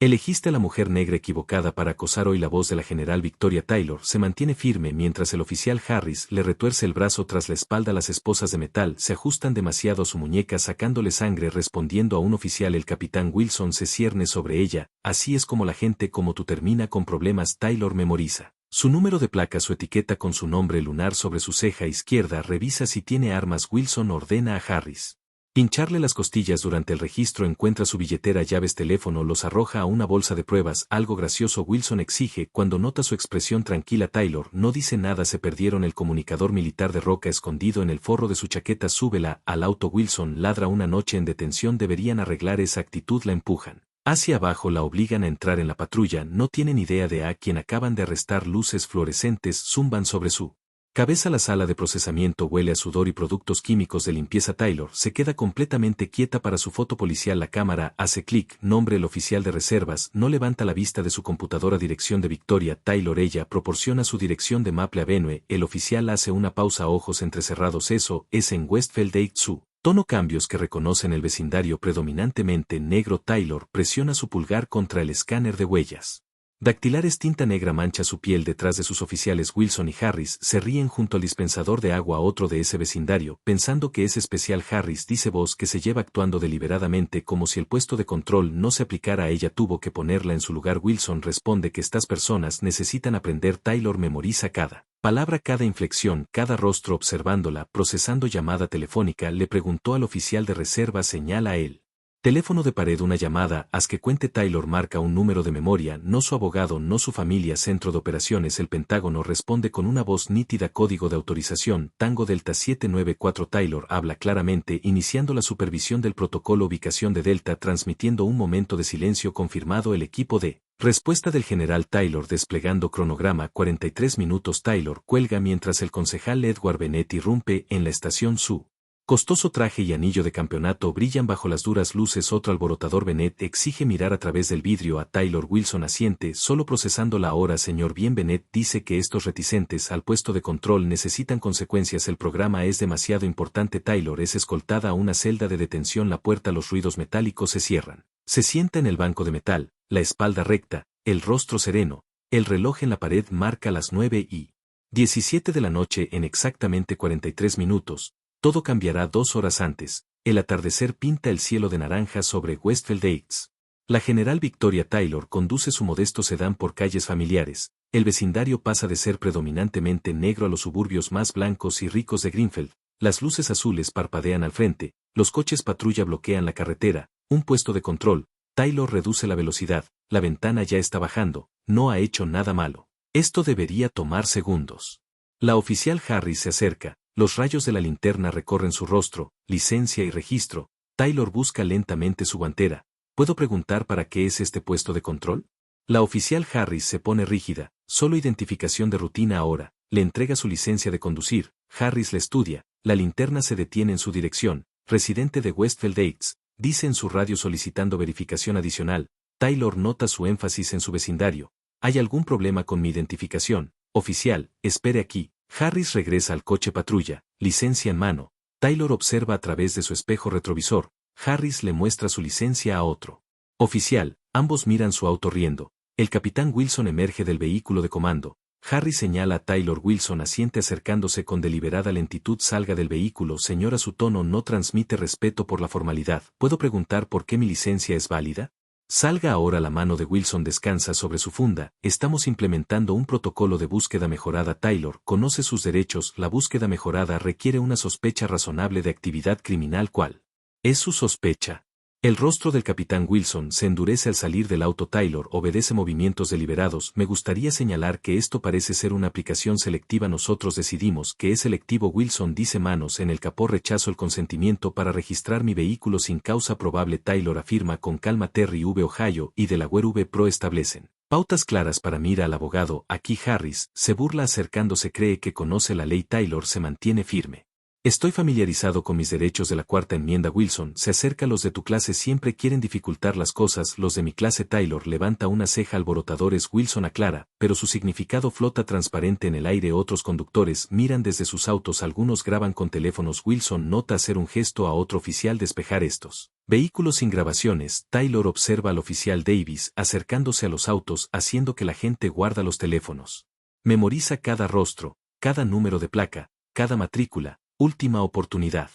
Elegiste a la mujer negra equivocada para acosar hoy. La voz de la general Victoria Taylor se mantiene firme mientras el oficial Harris le retuerce el brazo tras la espalda. Las esposas de metal se ajustan demasiado a su muñeca sacándole sangre. Respondiendo a un oficial, el capitán Wilson se cierne sobre ella. Así es como la gente como tú termina con problemas. Taylor memoriza su número de placa, su etiqueta con su nombre lunar sobre su ceja izquierda. Revisa si tiene armas. Wilson ordena a Harris pincharle las costillas. Durante el registro encuentra su billetera, llaves, teléfono, los arroja a una bolsa de pruebas. Algo gracioso, Wilson exige cuando nota su expresión tranquila. Taylor no dice nada. Se perdieron el comunicador militar de roca escondido en el forro de su chaqueta. Súbela al auto. Wilson ladra. Una noche en detención. Deberían arreglar esa actitud. La empujan hacia abajo, la obligan a entrar en la patrulla. No tienen idea de a quien acaban de arrestar. Luces fluorescentes zumban sobre su cabeza. La sala de procesamiento huele a sudor y productos químicos de limpieza. Taylor se queda completamente quieta para su foto policial. La cámara hace clic. Nombre: el oficial de reservas. No levanta la vista de su computadora. Dirección de Victoria Taylor. Ella proporciona su dirección de Maple Avenue. El oficial hace una pausa, ojos entrecerrados. Eso es en Westfield Heights. Su tono cambios que reconocen el vecindario predominantemente negro. Taylor presiona su pulgar contra el escáner de huellas dactilares. Tinta negra mancha su piel. Detrás de sus oficiales, Wilson y Harris se ríen junto al dispensador de agua. Otro de ese vecindario, pensando que es especial. Harris dice voz que se lleva actuando deliberadamente como si el puesto de control no se aplicara a ella. Tuvo que ponerla en su lugar. Wilson responde que estas personas necesitan aprender. Taylor memoriza cada palabra, cada inflexión, cada rostro. Observándola, procesando llamada telefónica. Le preguntó al oficial de reserva. Señala él teléfono de pared. Una llamada. Haz que cuente. Taylor marca un número de memoria. No su abogado, no su familia. Centro de operaciones. El Pentágono. Responde con una voz nítida. Código de autorización. Tango Delta 794. Taylor habla claramente, iniciando la supervisión del protocolo. Ubicación de Delta. Transmitiendo. Un momento de silencio. Confirmado. El equipo de respuesta del general Taylor desplegando cronograma. 43 minutos. Taylor cuelga mientras el concejal Edward Bennett irrumpe en la estación. Su costoso traje y anillo de campeonato brillan bajo las duras luces. Otro alborotador. Bennett exige mirar a través del vidrio a Taylor. Wilson asiente. Solo procesando la hora, señor. Bien. Bennett dice que estos reticentes al puesto de control necesitan consecuencias. El programa es demasiado importante. Taylor es escoltada a una celda de detención. La puerta. Los ruidos metálicos se cierran. Se sienta en el banco de metal, la espalda recta, el rostro sereno. El reloj en la pared marca las 9:17 de la noche. En exactamente 43 minutos. Todo cambiará 2 horas antes. El atardecer pinta el cielo de naranja sobre Westfield Heights. La general Victoria Taylor conduce su modesto sedán por calles familiares. El vecindario pasa de ser predominantemente negro a los suburbios más blancos y ricos de Greenfield. Las luces azules parpadean al frente. Los coches patrulla bloquean la carretera. Un puesto de control. Taylor reduce la velocidad. La ventana ya está bajando. No ha hecho nada malo. Esto debería tomar segundos. La oficial Harris se acerca. Los rayos de la linterna recorren su rostro. Licencia y registro. Taylor busca lentamente su guantera. ¿Puedo preguntar para qué es este puesto de control? La oficial Harris se pone rígida. Solo identificación de rutina ahora. Le entrega su licencia de conducir. Harris la estudia. La linterna se detiene en su dirección. Residente de Westfield Heights. Dice en su radio solicitando verificación adicional. Taylor nota su énfasis en su vecindario. ¿Hay algún problema con mi identificación? Oficial, espere aquí. Harris regresa al coche patrulla, licencia en mano. Taylor observa a través de su espejo retrovisor. Harris le muestra su licencia a otro oficial. Ambos miran su auto riendo. El capitán Wilson emerge del vehículo de comando. Harris señala a Taylor. Wilson asiente acercándose con deliberada lentitud. Salga del vehículo, señora. Su tono no transmite respeto por la formalidad. ¿Puedo preguntar por qué mi licencia es válida? Salga ahora. La mano de Wilson descansa sobre su funda. Estamos implementando un protocolo de búsqueda mejorada. Taylor conoce sus derechos. La búsqueda mejorada requiere una sospecha razonable de actividad criminal. ¿Cuál es su sospecha? El rostro del capitán Wilson se endurece al salir del auto. Taylor obedece movimientos deliberados. Me gustaría señalar que esto parece ser una aplicación selectiva. Nosotros decidimos que es selectivo. Wilson dice manos en el capó. Rechazo el consentimiento para registrar mi vehículo sin causa probable. Taylor afirma con calma. Terry V. Ohio y Delaware V. Pro establecen pautas claras para mira al abogado. Aquí Harris se burla acercándose. Cree que conoce la ley. Taylor se mantiene firme. Estoy familiarizado con mis derechos de la cuarta enmienda. Wilson se acerca. Los de tu clase siempre quieren dificultar las cosas. Los de mi clase. Taylor levanta una ceja. Alborotadores. Wilson aclara, pero su significado flota transparente en el aire. Otros conductores miran desde sus autos. Algunos graban con teléfonos. Wilson nota hacer un gesto a otro oficial. Despejar estos vehículos sin grabaciones. Taylor observa al oficial Davis acercándose a los autos, haciendo que la gente guarda los teléfonos. Memoriza cada rostro, cada número de placa, cada matrícula. Última oportunidad.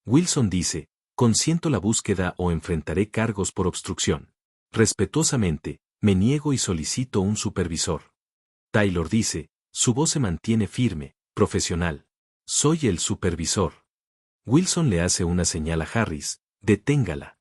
Wilson dice, consiento la búsqueda o enfrentaré cargos por obstrucción. Respetuosamente, me niego y solicito un supervisor. Taylor dice, su voz se mantiene firme, profesional. Soy el supervisor. Wilson le hace una señal a Harris, deténgala.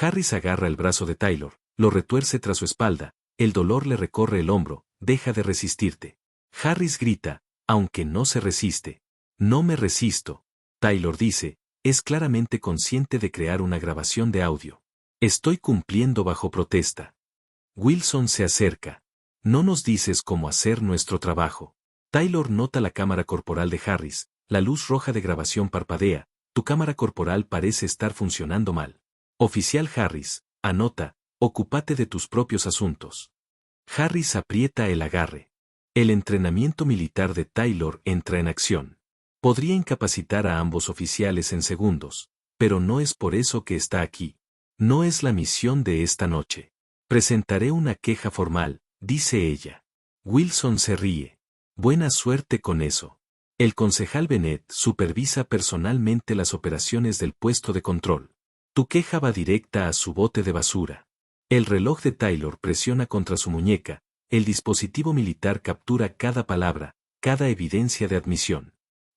Harris agarra el brazo de Taylor, lo retuerce tras su espalda, el dolor le recorre el hombro, deja de resistirte. Harris grita, aunque no se resiste. No me resisto. Taylor dice, es claramente consciente de crear una grabación de audio. Estoy cumpliendo bajo protesta. Wilson se acerca. No nos dices cómo hacer nuestro trabajo. Taylor nota la cámara corporal de Harris, la luz roja de grabación parpadea, tu cámara corporal parece estar funcionando mal. Oficial Harris, anota, ocúpate de tus propios asuntos. Harris aprieta el agarre. El entrenamiento militar de Taylor entra en acción. Podría incapacitar a ambos oficiales en segundos, pero no es por eso que está aquí. No es la misión de esta noche. Presentaré una queja formal, dice ella. Wilson se ríe. Buena suerte con eso. El concejal Bennett supervisa personalmente las operaciones del puesto de control. Tu queja va directa a su bote de basura. El reloj de Taylor presiona contra su muñeca, el dispositivo militar captura cada palabra, cada evidencia de admisión.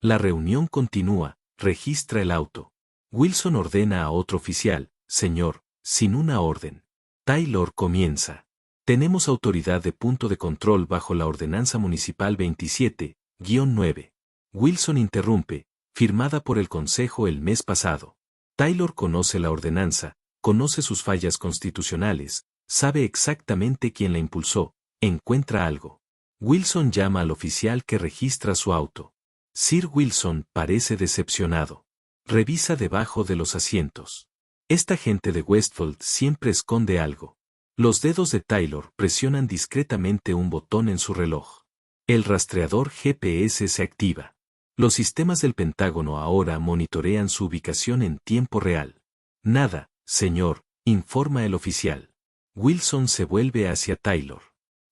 La reunión continúa, registra el auto. Wilson ordena a otro oficial, señor, sin una orden. Taylor comienza. Tenemos autoridad de punto de control bajo la ordenanza municipal 27-9. Wilson interrumpe, firmada por el Consejo el mes pasado. Taylor conoce la ordenanza, conoce sus fallas constitucionales, sabe exactamente quién la impulsó, encuentra algo. Wilson llama al oficial que registra su auto. Sir Wilson parece decepcionado. Revisa debajo de los asientos. Esta gente de Westfield siempre esconde algo. Los dedos de Taylor presionan discretamente un botón en su reloj. El rastreador GPS se activa. Los sistemas del Pentágono ahora monitorean su ubicación en tiempo real. Nada, señor, informa el oficial. Wilson se vuelve hacia Taylor.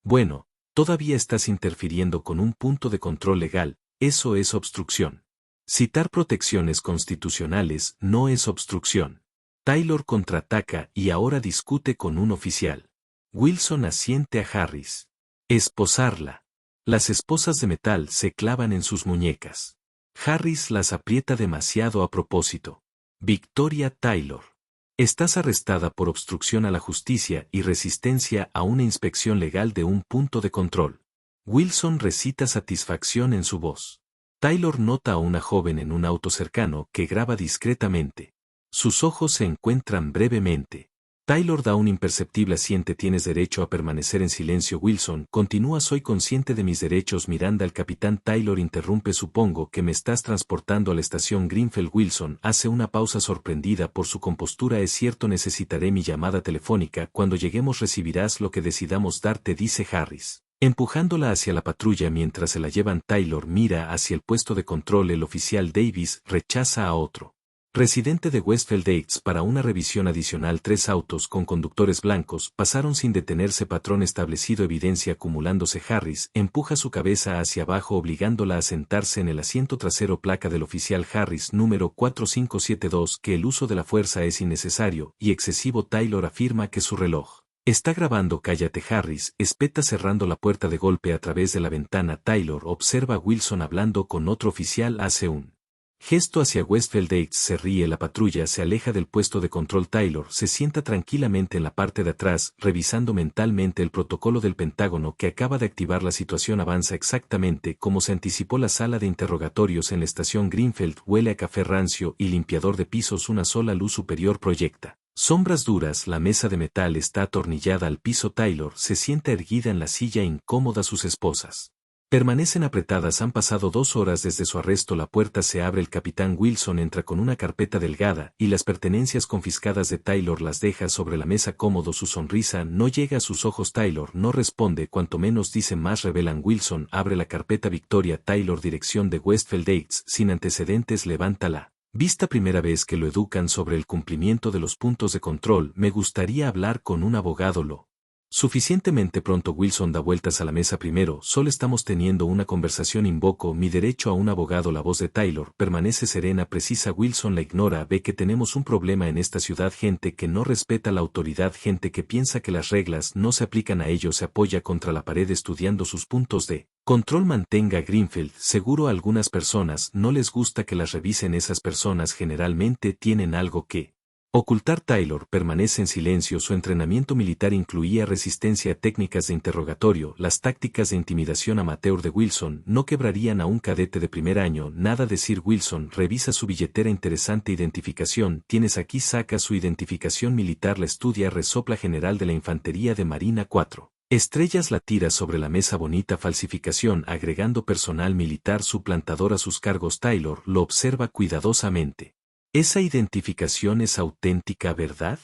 Bueno, todavía estás interfiriendo con un punto de control legal, eso es obstrucción. Citar protecciones constitucionales no es obstrucción. Taylor contraataca y ahora discute con un oficial. Wilson asiente a Harris. Esposarla. Las esposas de metal se clavan en sus muñecas. Harris las aprieta demasiado a propósito. Victoria Taylor. Estás arrestada por obstrucción a la justicia y resistencia a una inspección legal de un punto de control. Wilson recita satisfacción en su voz. Taylor nota a una joven en un auto cercano que graba discretamente. Sus ojos se encuentran brevemente. Taylor da un imperceptible asiente. Tienes derecho a permanecer en silencio. Wilson continúa. Soy consciente de mis derechos. Miranda. El capitán Taylor interrumpe. Supongo que me estás transportando a la estación Greenfield. Wilson hace una pausa sorprendida por su compostura. Es cierto, necesitaré mi llamada telefónica. Cuando lleguemos recibirás lo que decidamos darte, dice Harris. Empujándola hacia la patrulla mientras se la llevan. Taylor mira hacia el puesto de control. El oficial Davis rechaza a otro residente de Westfield Heights para una revisión adicional. 3 autos con conductores blancos pasaron sin detenerse. Patrón establecido. Evidencia acumulándose. Harris empuja su cabeza hacia abajo obligándola a sentarse en el asiento trasero. Placa del oficial Harris número 4572. Que el uso de la fuerza es innecesario y excesivo. Taylor afirma que su reloj está grabando. Cállate. Harris espeta cerrando la puerta de golpe a través de la ventana. Taylor observa a Wilson hablando con otro oficial. Hace un gesto hacia Westfield Heights. Se ríe. La patrulla se aleja del puesto de control. Taylor se sienta tranquilamente en la parte de atrás, revisando mentalmente el protocolo del Pentágono que acaba de activar. La situación avanza exactamente como se anticipó. La sala de interrogatorios en la estación Greenfield huele a café rancio y limpiador de pisos. Una sola luz superior proyecta sombras duras. La mesa de metal está atornillada al piso. Taylor se sienta erguida en la silla incómoda. Sus esposas Permanecen apretadas. Han pasado 2 horas desde su arresto. La puerta se abre. El capitán Wilson entra con una carpeta delgada y las pertenencias confiscadas de Taylor las deja sobre la mesa cómodo. Su sonrisa no llega a sus ojos. Taylor no responde. Cuanto menos dice más revelan. Wilson abre la carpeta. Victoria Taylor, dirección de Westfield Heights, sin antecedentes. Levanta la vista. Primera vez que lo educan sobre el cumplimiento de los puntos de control. Me gustaría hablar con un abogado lo suficientemente pronto. Wilson da vueltas a la mesa. Primero, solo estamos teniendo una conversación. Invoco mi derecho a un abogado. La voz de Taylor permanece serena, precisa. Wilson la ignora. Ve que tenemos un problema en esta ciudad. Gente que no respeta la autoridad, gente que piensa que las reglas no se aplican a ellos. Se apoya contra la pared estudiando sus puntos de control. Mantenga Greenfield seguro. A algunas personas no les gusta que las revisen. Esas personas generalmente tienen algo que ocultar. Taylor permanece en silencio. Su entrenamiento militar incluía resistencia, técnicas de interrogatorio. Las tácticas de intimidación amateur de Wilson no quebrarían a un cadete de primer año. Nada decir. Wilson revisa su billetera. Interesante identificación. ¿Tienes aquí? Saca su identificación militar. La estudia. Resopla. General de la Infantería de Marina 4 estrellas. La tira sobre la mesa. Bonita falsificación. Agregando personal militar suplantador a sus cargos. Taylor lo observa cuidadosamente. ¿Esa identificación es auténtica, verdad?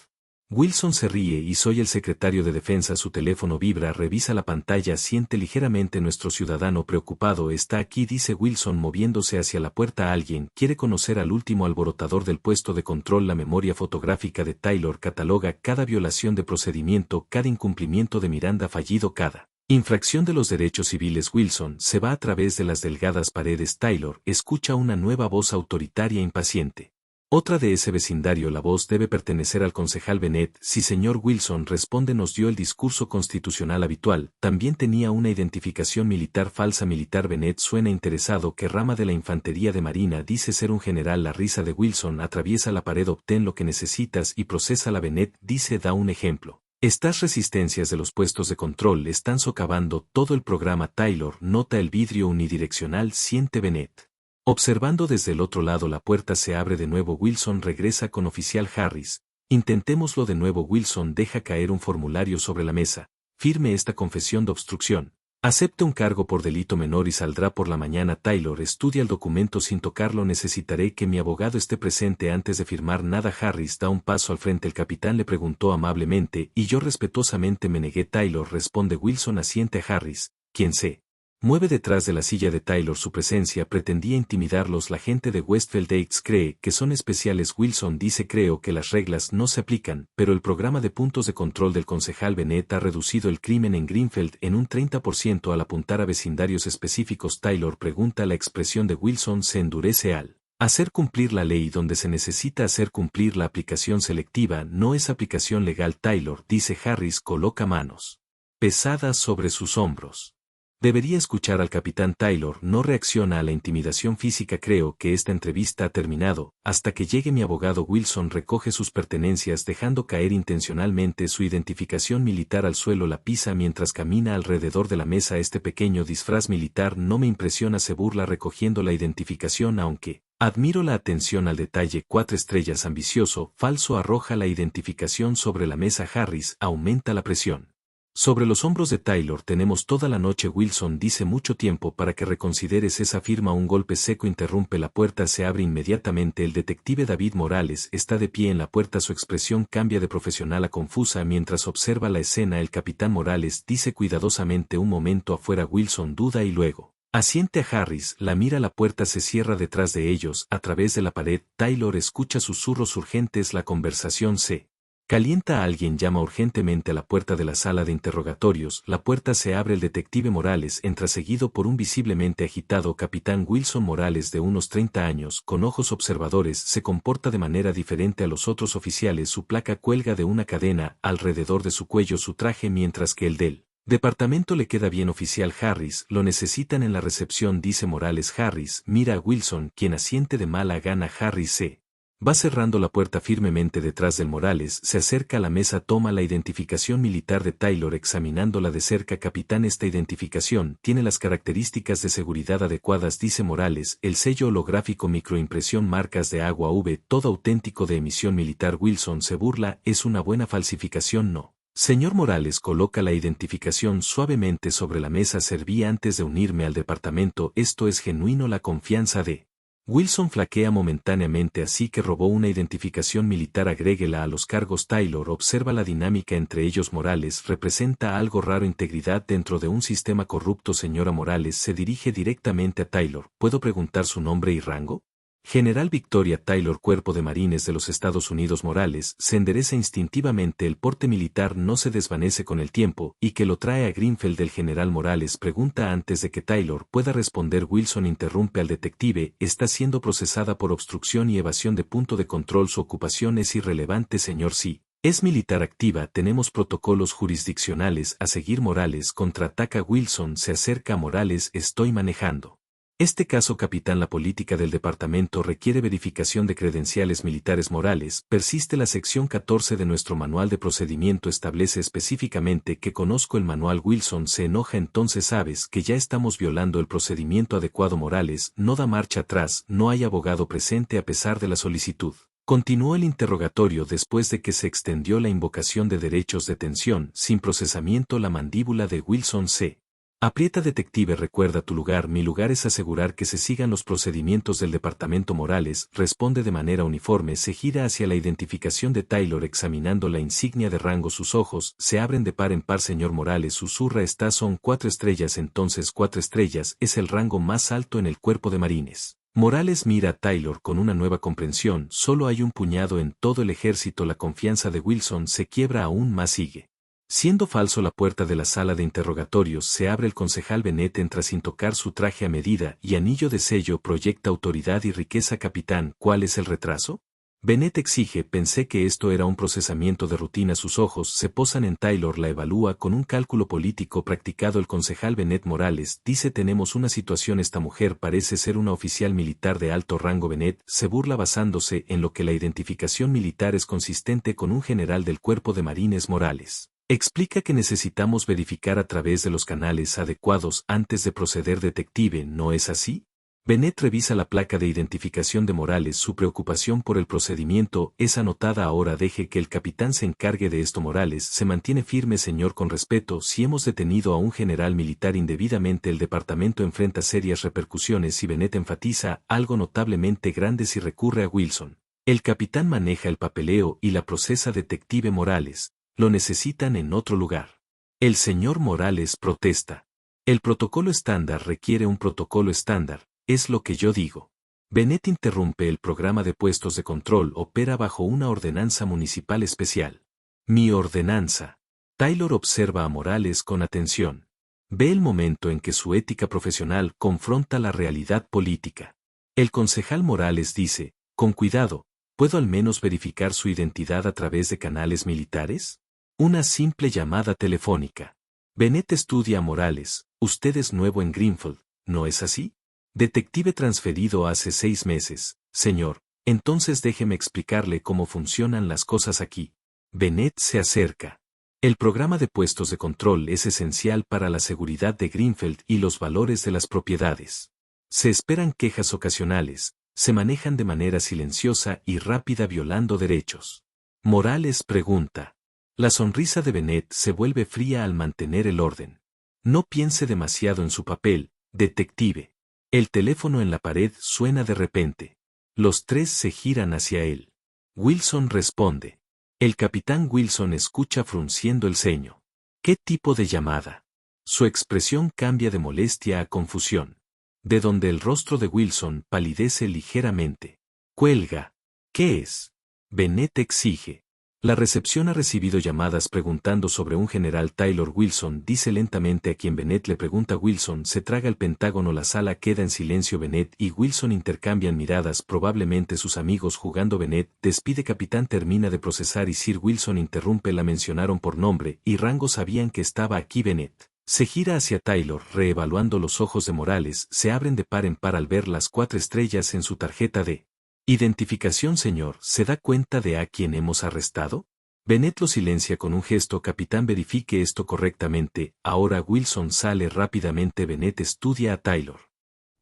Wilson se ríe. Y soy el secretario de Defensa. Su teléfono vibra. Revisa la pantalla. Siente ligeramente. Nuestro ciudadano preocupado está aquí, dice Wilson moviéndose hacia la puerta. Alguien quiere conocer al último alborotador del puesto de control. La memoria fotográfica de Taylor cataloga cada violación de procedimiento, cada incumplimiento de Miranda fallido, cada infracción de los derechos civiles. Wilson se va a través de las delgadas paredes. Taylor escucha una nueva voz autoritaria impaciente. Otra de ese vecindario. La voz debe pertenecer al concejal Bennett. Sí, señor. Wilson responde. Nos dio el discurso constitucional habitual. También tenía una identificación militar falsa. Militar. Bennett suena interesado. ¿Qué rama de la infantería de marina? Dice ser un general. La risa de Wilson atraviesa la pared. Obtén lo que necesitas y procesa la. Bennett dice. Da un ejemplo. Estas resistencias de los puestos de control están socavando todo el programa. Taylor nota el vidrio unidireccional. Siente Bennett observando desde el otro lado. La puerta se abre de nuevo. Wilson regresa con oficial Harris. Intentémoslo de nuevo. Wilson deja caer un formulario sobre la mesa. Firme esta confesión de obstrucción. Acepte un cargo por delito menor y saldrá por la mañana. Taylor estudia el documento sin tocarlo. Necesitaré que mi abogado esté presente antes de firmar nada. Harris da un paso al frente. El capitán le preguntó amablemente y yo respetuosamente me negué. Taylor responde. Wilson asiente a Harris, quien se mueve detrás de la silla de Taylor. Su presencia pretendía intimidarlos. La gente de Westfield Heights cree que son especiales. Wilson dice. Creo que las reglas no se aplican, pero el programa de puntos de control del concejal Bennett ha reducido el crimen en Greenfield en un 30% al apuntar a vecindarios específicos. Taylor pregunta. La expresión de Wilson se endurece al hacer cumplir la ley donde se necesita hacer cumplir la aplicación selectiva. No es aplicación legal. Taylor dice. Harris coloca manos pesadas sobre sus hombros. Debería escuchar al capitán. Taylor no reacciona a la intimidación física. Creo que esta entrevista ha terminado. Hasta que llegue mi abogado. Wilson recoge sus pertenencias dejando caer intencionalmente su identificación militar al suelo. La pisa mientras camina alrededor de la mesa. Este pequeño disfraz militar no me impresiona. Se burla recogiendo la identificación. Aunque admiro la atención al detalle. 4 estrellas. Ambicioso, falso. Arroja la identificación sobre la mesa. Harris aumenta la presión sobre los hombros de Taylor. Tenemos toda la noche. Wilson dice. Mucho tiempo para que reconsideres esa firma. Un golpe seco interrumpe. La puerta se abre inmediatamente. El detective David Morales está de pie en la puerta. Su expresión cambia de profesional a confusa mientras observa la escena. El capitán Morales dice cuidadosamente. Un momento afuera. Wilson duda y luego asiente a Harris. La mira. La puerta se cierra detrás de ellos. A través de la pared, Taylor escucha susurros urgentes. La conversación se calienta. Alguien llama urgentemente a la puerta de la sala de interrogatorios. La puerta se abre. El detective Morales entra seguido por un visiblemente agitado capitán. Wilson Morales, de unos 30 años, con ojos observadores, se comporta de manera diferente a los otros oficiales. Su placa cuelga de una cadena alrededor de su cuello. Su traje, mientras que el del departamento le queda bien. Oficial Harris, lo necesitan en la recepción, dice Morales. Harris mira a Wilson, quien asiente de mala gana. Harris se va cerrando la puerta firmemente detrás del Morales. Se acerca a la mesa. Toma la identificación militar de Taylor examinándola de cerca. Capitán, esta identificación tiene las características de seguridad adecuadas, dice Morales. El sello holográfico, microimpresión, marcas de agua V, todo auténtico de emisión militar. Wilson se burla. Es una buena falsificación. No Señor Morales coloca la identificación suavemente sobre la mesa. Serví antes de unirme al departamento. Esto es genuino. La confianza de Wilson flaquea momentáneamente, así que robó una identificación militar. Agréguela a los cargos. Taylor observa la dinámica entre ellos. Morales representa algo raro. Integridad dentro de un sistema corrupto. Señora Morales se dirige directamente a Taylor. ¿Puedo preguntar su nombre y rango? General Victoria Taylor, Cuerpo de Marines de los Estados Unidos. Morales se endereza instintivamente. El porte militar no se desvanece con el tiempo, y que lo trae a Greenfield. El general Morales pregunta antes de que Taylor pueda responder. Wilson interrumpe al detective. Está siendo procesada por obstrucción y evasión de punto de control. Su ocupación es irrelevante, señor. Sí. Es militar activa. Tenemos protocolos jurisdiccionales a seguir. Morales contraataca. Wilson se acerca a Morales. Estoy manejando este caso, capitán. La política del departamento requiere verificación de credenciales militares. Morales persiste. La sección 14 de nuestro manual de procedimiento establece específicamente que conozco el manual. Wilson se enoja. Entonces sabes que ya estamos violando el procedimiento adecuado. Morales no da marcha atrás. No hay abogado presente a pesar de la solicitud. Continuó el interrogatorio después de que se extendió la invocación de derechos. Detención sin procesamiento. La mandíbula de Wilson se aprieta. Detective, recuerda tu lugar. Mi lugar es asegurar que se sigan los procedimientos del departamento. Morales responde de manera uniforme. Se gira hacia la identificación de Taylor examinando la insignia de rango. Sus ojos se abren de par en par. Señor Morales susurra. Estas son 4 estrellas. Entonces 4 estrellas es el rango más alto en el cuerpo de marines. Morales mira a Taylor con una nueva comprensión. Solo hay un puñado en todo el ejército. La confianza de Wilson se quiebra aún más. Sigue siendo falso. La puerta de la sala de interrogatorios se abre. El concejal Bennett entra sin tocar su traje a medida y anillo de sello. Proyecta autoridad y riqueza. Capitán, ¿cuál es el retraso? Bennett exige. Pensé que esto era un procesamiento de rutina. Sus ojos se posan en Taylor. La evalúa con un cálculo político practicado. El concejal Bennett. Morales dice: tenemos una situación. Esta mujer parece ser una oficial militar de alto rango. Bennett se burla basándose en lo que la identificación militar es consistente con un general del cuerpo de marines. Morales explica que necesitamos verificar a través de los canales adecuados antes de proceder. Detective, ¿no es así? Bennett revisa la placa de identificación de Morales. Su preocupación por el procedimiento es anotada. Ahora deje que el capitán se encargue de esto. Morales se mantiene firme. Señor, con respeto, si hemos detenido a un general militar indebidamente, el departamento enfrenta serias repercusiones. Y Bennett enfatiza algo notablemente grande si recurre a Wilson. El capitán maneja el papeleo y la procesa. Detective Morales, lo necesitan en otro lugar. El señor Morales protesta. El protocolo estándar requiere un protocolo estándar, es lo que yo digo. Bennett interrumpe. El programa de puestos de control opera bajo una ordenanza municipal especial. Mi ordenanza. Taylor observa a Morales con atención. Ve el momento en que su ética profesional confronta la realidad política. El concejal Morales dice: con cuidado, ¿puedo al menos verificar su identidad a través de canales militares? Una simple llamada telefónica. Bennett estudia a Morales. Usted es nuevo en Greenfield, ¿no es así? Detective transferido hace 6 meses, señor. Entonces déjeme explicarle cómo funcionan las cosas aquí. Bennett se acerca. El programa de puestos de control es esencial para la seguridad de Greenfield y los valores de las propiedades. Se esperan quejas ocasionales, se manejan de manera silenciosa y rápida violando derechos. Morales pregunta. La sonrisa de Bennett se vuelve fría al mantener el orden. No piense demasiado en su papel, detective. El teléfono en la pared suena de repente. Los 3 se giran hacia él. Wilson responde. El capitán Wilson escucha frunciendo el ceño. ¿Qué tipo de llamada? Su expresión cambia de molestia a confusión. De donde el rostro de Wilson palidece ligeramente. Cuelga. ¿Qué es? Bennett exige. La recepción ha recibido llamadas preguntando sobre un general. Taylor. Wilson dice lentamente a quien Bennett le pregunta. Wilson se traga el Pentágono. La sala queda en silencio. Bennett y Wilson intercambian miradas, probablemente sus amigos jugando. Bennett despide. Capitán termina de procesar y Sir Wilson interrumpe. La mencionaron por nombre y rango. Sabían que estaba aquí. Bennett se gira hacia Taylor, reevaluando. Los ojos de Morales se abren de par en par al ver las 4 estrellas en su tarjeta de identificación. Señor, ¿se da cuenta de a quién hemos arrestado? Bennett lo silencia con un gesto. Capitán, verifique esto correctamente. Ahora Wilson sale rápidamente. Bennett estudia a Taylor.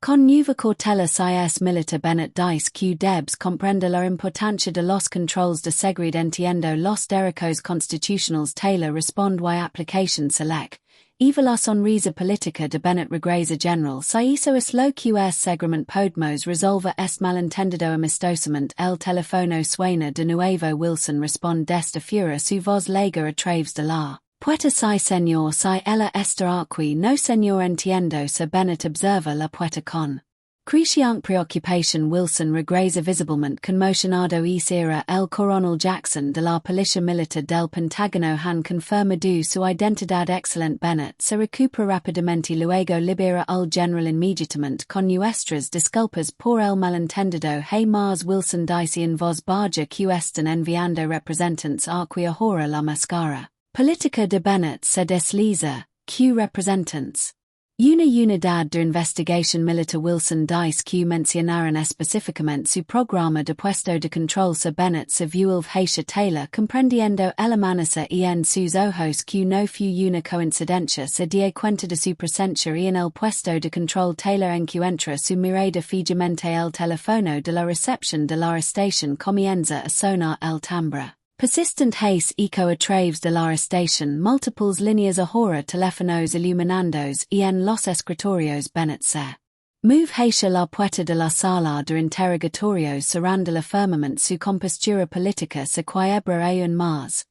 Con nueva cautela si es milita Bennett dice que debes comprender la importancia de los controls de seguridad entiendo los derechos constitucionales Taylor respond y application select. Eva la sonrisa política de Bennett regresa general si hizo es lo que es seguramente podemos resolver este malentendido amistosamente el teléfono suena de nuevo Wilson responde desta fura su voz lega a través de la puerta si señor si ella está aquí no señor entiendo si Bennett observa la puerta con creciente preocupación Wilson regresa visiblemente conmocionado y era el coronel Jackson de la Policía Militar del Pentágono han confirmado su identidad excelente Bennett se recupera rápidamente luego libera al general inmediatamente con nuestras disculpas por el malentendido hey Mars Wilson dice en voz baja que están enviando representantes aquí ahora la máscara política de Bennett se desliza, que representantes. Una unidad de investigación militar Wilson dice que mencionaron específicamente su programa de puesto de control se Bennett se vio Haisha Taylor comprendiendo el amenaza y en sus ojos que no fue una coincidencia se dio cuenta de su presencia y en el puesto de control Taylor encuentra su mirada fijamente el teléfono de la recepción de la estación comienza a sonar el timbre. Persistent haze eco a través de la estación múltiples líneas ahora teléfonos iluminandos y en los escritorios Bennett se move hacia la puerta de la sala de interrogatorios cerrando la firmemente su compostura política se quiebra aún más.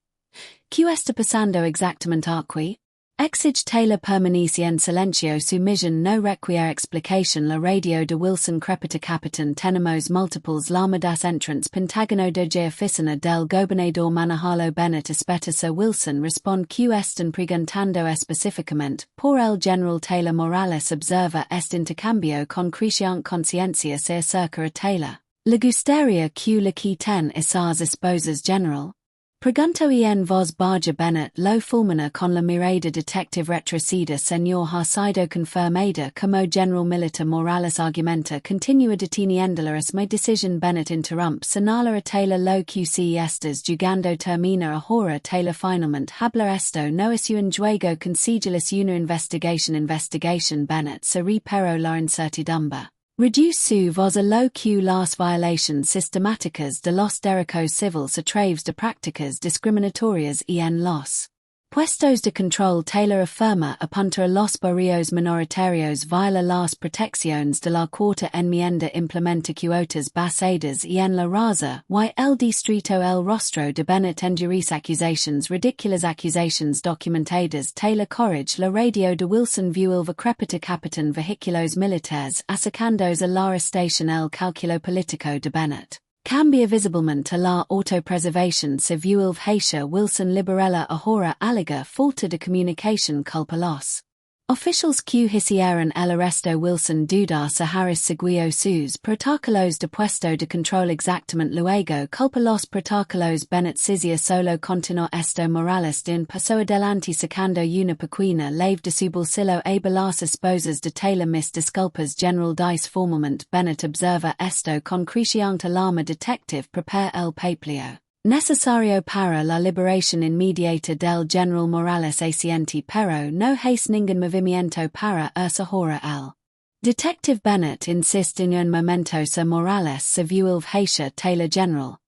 ¿Qué está pasando exactamente aquí? Exige Taylor permanece en silencio su misión no requiere explicación la radio de Wilson crepita capitán tenemos múltiples llamadas entrants Pentágono de oficina del gobernador manejalo Bennett espeta Sir Wilson responde que están preguntando específicamente por el general Taylor Morales observa este intercambio con creciente conciencia se acerca a Taylor. Le gustaría que le quiten esas esposas general. Pregunto en voz baja Bennett lo fulmina con la mirada detective retroceda señor ha sido confirmada como general militar Morales argumenta continua deteniéndola es mi decisión Bennett interrumpe señala a Taylor lo que si estas jugando termina ahora Taylor finalmente habla esto no es un juego consideras una investigation Bennett se pero la incertidumbre. Reduce su voz a lo que las violations sistemáticas de los derechos civiles a través de prácticas discriminatorias y en los puestos de control Taylor afirma apunta a los barrios minoritarios viola las protecciones de la cuarta enmienda implementa cuotas basadas y en la raza y el distrito el rostro de Bennett endurece accusations ridiculous accusations documentadas Taylor corrige la radio de Wilson view el decrépita capitán vehículos militares acercándose a la estación el cálculo político de Bennett. Cambia visiblemente a la autopreservación se vio el Haisha Wilson liberella ahora alega falta de comunicación culpa los officials que hicieron el arresto Wilson duda si Harris siguió sus protocolos de puesto de control exactamente luego culpa los protocolos Bennett Cizia solo continuó esto Morales de un paso adelante sacando una pequeña leve de su bolsillo a las esposas de Taylor mis disculpas general dice formalmente Bennett observa esto con creciente alarma detective prepare el papeleo necesario para la liberación inmediata del general Morales asiente pero no hace ningún movimiento para ahora el detective Bennett insiste en un momento si Morales se vio el Haisha Taylor general.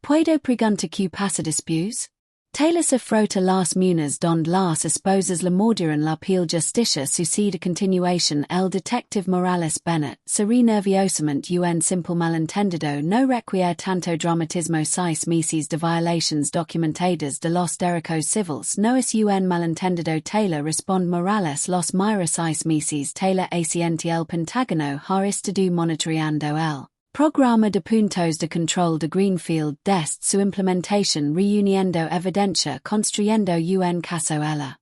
¿Puedo preguntar qué pasa después? Taylor se frota las munas donde las esposas le mordieron la piel justicia sucede continuación el detective Morales Bennett se nerviosamente un simple malentendido no requiere tanto dramatismo 6 meses de violations documentadas de los derechos civiles no es un malentendido Taylor responde Morales los mira 6 meses Taylor asiente el Pentágono ha estado monitoreando el programa de puntos de control de Greenfield dest su implementación reuniendo evidencia construyendo un caso ella.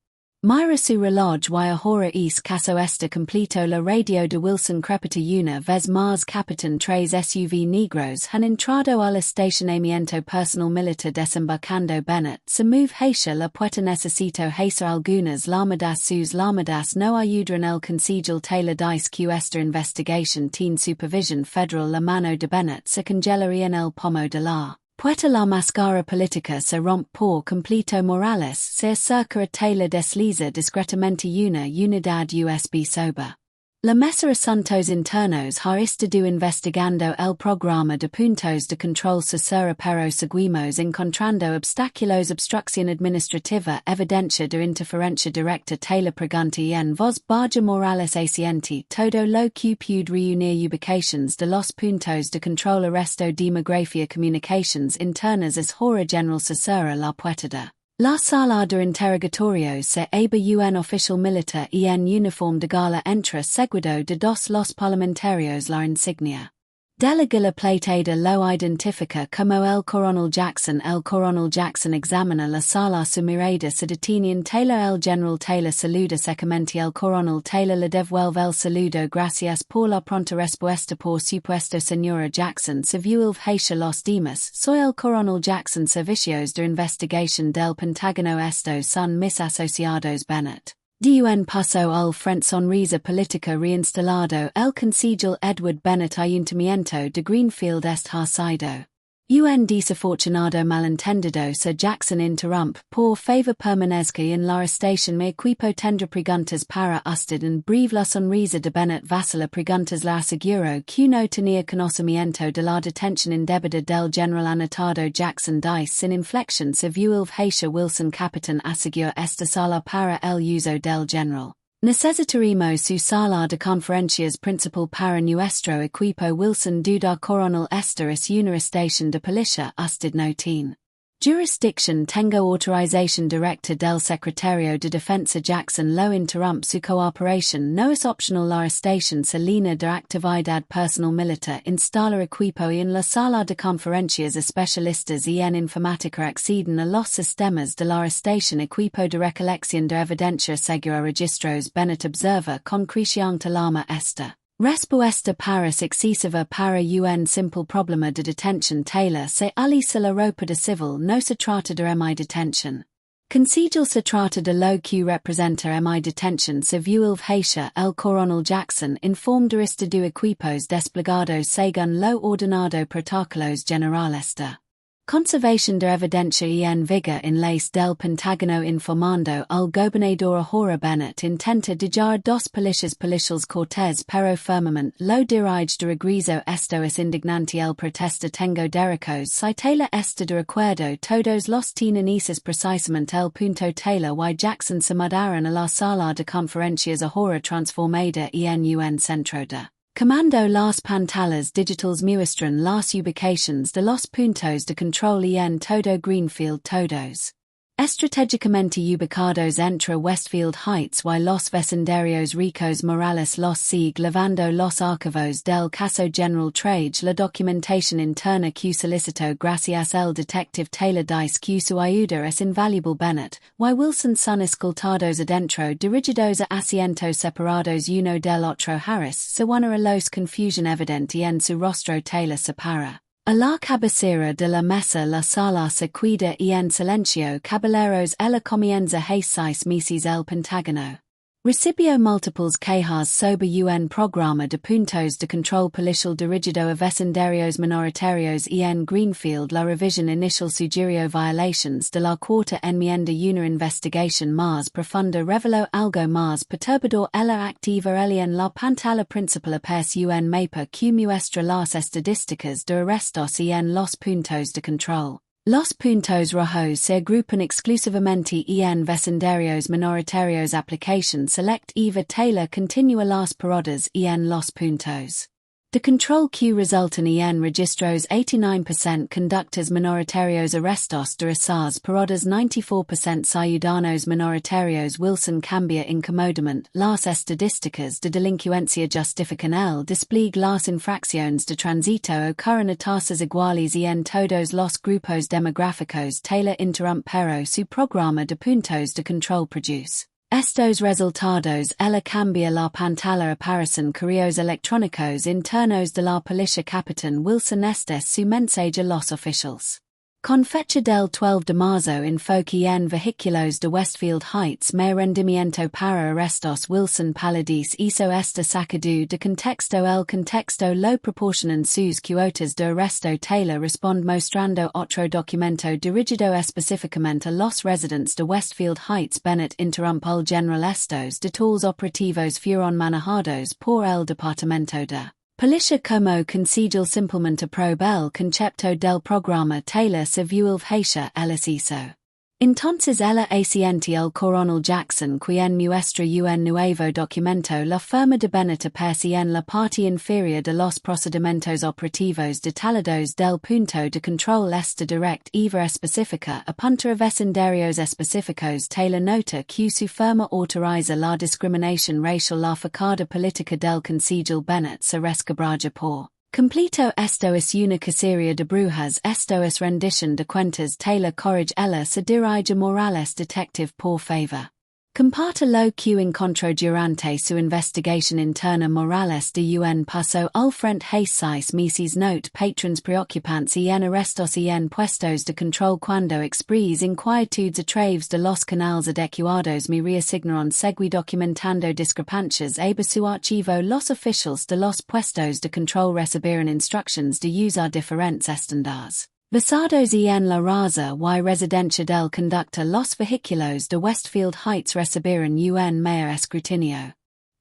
Mira su reloj y ahora es caso está completo la radio de Wilson crepita una vez más capitán 3 SUV negros han entrado al estacionamiento personal militar desembarcando Bennett se move hacia la puerta necesito hacer algunas llamadas sus llamadas no ayudan el concejal Taylor dice que esta investigación tiene supervision federal la mano de Bennett se congelaría en el pomo de la puerta la máscara política se rompe por completo Morales se acerca a Taylor desliza discretamente una unidad USB sober. La mesa asuntos internos ha estado investigando el programa de puntos de control susurra pero seguimos encontrando obstáculos obstrucción administrativa evidencia de interferencia directa Taylor pregunta en voz baja morales asiente todo lo que puede reunir ubications de los puntos de control arresto demografía comunications internas es hora general susurra la puerta. La sala de interrogatorio se abre un oficial militar y en uniforme de gala entra seguido de dos los parlamentarios la insignia de la gala plateada lo identifica como el coronel Jackson. El coronel Jackson examina la sala su mirada se detiene Taylor. El general Taylor saluda secamente el coronel Taylor le devuelve el saludo gracias por la pronta respuesta por supuesto señora Jackson se vuelve los demás. Soy el coronel Jackson. Servicios de investigación del Pentágono. Estos son mis asociados Bennett. Un paso al frente sonrisa política reinstalado el concejal Edward Bennett ayuntamiento de Greenfield est ha sido un desafortunado malentendido. Sir Jackson interrumpe por favor permanezca en la estación. Mi equipo tendrá preguntas para usted en breve. La sonrisa de Bennett vacila. Preguntas le aseguro que no tenía conocimiento de la detención indebida del general anotado. Jackson dice sin inflexión se vuelve Wilson capitán asegura esta sala para el uso del general. Necesitaremos su sala de conferencias principal para nuestro equipo. Wilson duda coronel. Esta es una estación de policía. Usted no tiene jurisdiction. Tengo autorización directa del secretario de defensa. Jackson lo interrumpe. Su cooperación no es optional. La estación se llena de actividad personal militar. Instala equipo y en la sala de conferencias especialistas y en informática acceden a los sistemas de la estación. Equipo de recolección de evidencia segura registros. Bennett observa con creciente alarma esta respuesta paris excesiva para un simple problema de detención. Taylor se alisa la ropa de civil. No se trata de mi detención. Concejal se trata de lo que representa mi detención. Se vuelve el coronel Jackson informe de esta de equipos desplegados según lo ordenado protocolos general. Esta conservación de evidencia y en vigor en leyes del Pentágono. Informando al gobernador ahora. Bennett intenta dejar dos policiales cortes pero firmemente lo dirige de regreso. Esto es indignante. El protesta tengo derechos si Taylor está de acuerdo. Todos los tienen esos precisamente el punto. Taylor y Jackson se mudaron a la sala de conferencias ahora transformada y en un centro de comando. Las pantallas digitales muestran las ubicaciones de los puntos de control y en todo Greenfield. Todos estratégicamente ubicados entre Westfield Heights y los vecindarios ricos. Morales los sigue levando los archivos del caso general. Trae la documentación interna que solicitó gracias el detective Taylor dice que su ayuda es invaluable. Bennett y Wilson son escoltados adentro dirigidos a asientos separados uno del otro. Harris se une a los confusion evidente en su rostro. Taylor se para a la cabecera de la mesa. La sala se cuida y en silencio. Caballeros ella comienza seis meses. El Pentágono recibió múltiples quejas sobre un programa de puntos de control policial dirigido a vecindarios minoritarios y en Greenfield. La revisión inicial sugirió violations de la cuarta enmienda. Una investigación más profunda reveló algo más perturbador. Ella activa en la pantalla principal aparece un mapa que muestra las estadísticas de arrestos y en los puntos de control. Los puntos rojos se agrupan exclusivamente en vecindarios minoritarios. Application select Eva Taylor continúa las paradas en los puntos de control que resultan en registros. 89% conductores minoritarios arrestos de esas paradas. 94% ciudadanos minoritarios. Wilson cambia incomodamente. Las estadísticas de delincuencia justifican el despliegue. Las infracciones de tránsito ocurren a tasas iguales y en todos los grupos demográficos. Taylor interrumpe pero su programa de puntos de control produce estos resultados. Ella cambia la pantalla. Aparecen correos electrónicos internos de la policía. Capitán Wilson. Este es su mensaje a los oficiales. Con fecha del 12 de marzo enfoque en vehículos de Westfield Heights me rendimiento para arrestos Wilson Paladis hizo esta sacado de contexto el contexto lo proporcionan sus cuotas de arresto Taylor respond mostrando otro documento dirigido específicamente a los residentes de Westfield Heights Bennett interrumpe el general estos detalles operativos fueron manejados por el departamento de Policía como concejal simplemente probe el concepto del programa Taylor se vio ellas hizo. Entonces ella asiente el coronel Jackson quien muestra un nuevo documento la firma de Bennett aparece en la parte inferior de los procedimientos operativos detallados del punto de control esta direct iva específica apunta a vecindarios específicos Taylor nota que su firma autoriza la discriminación racial la facada política del concejal Bennett se resquebraja por completo esto es una cacería de brujas esto es rendición de cuentas Taylor corrige ella se dirige Morales detective por favor. Comparta lo que encontró durante su investigación interna Morales de un paso al frente seis meses note patrons preocupantes y en arrestos y en puestos de control cuando expresa inquietudes a través de los canales adecuados me reasignaron segui documentando discrepancias sobre su archivo los oficiales de los puestos de control recibieron instructions de usar diferentes estándares basados en la raza y residencia del conductor los vehículos de Westfield Heights recibieron un mayor escrutinio.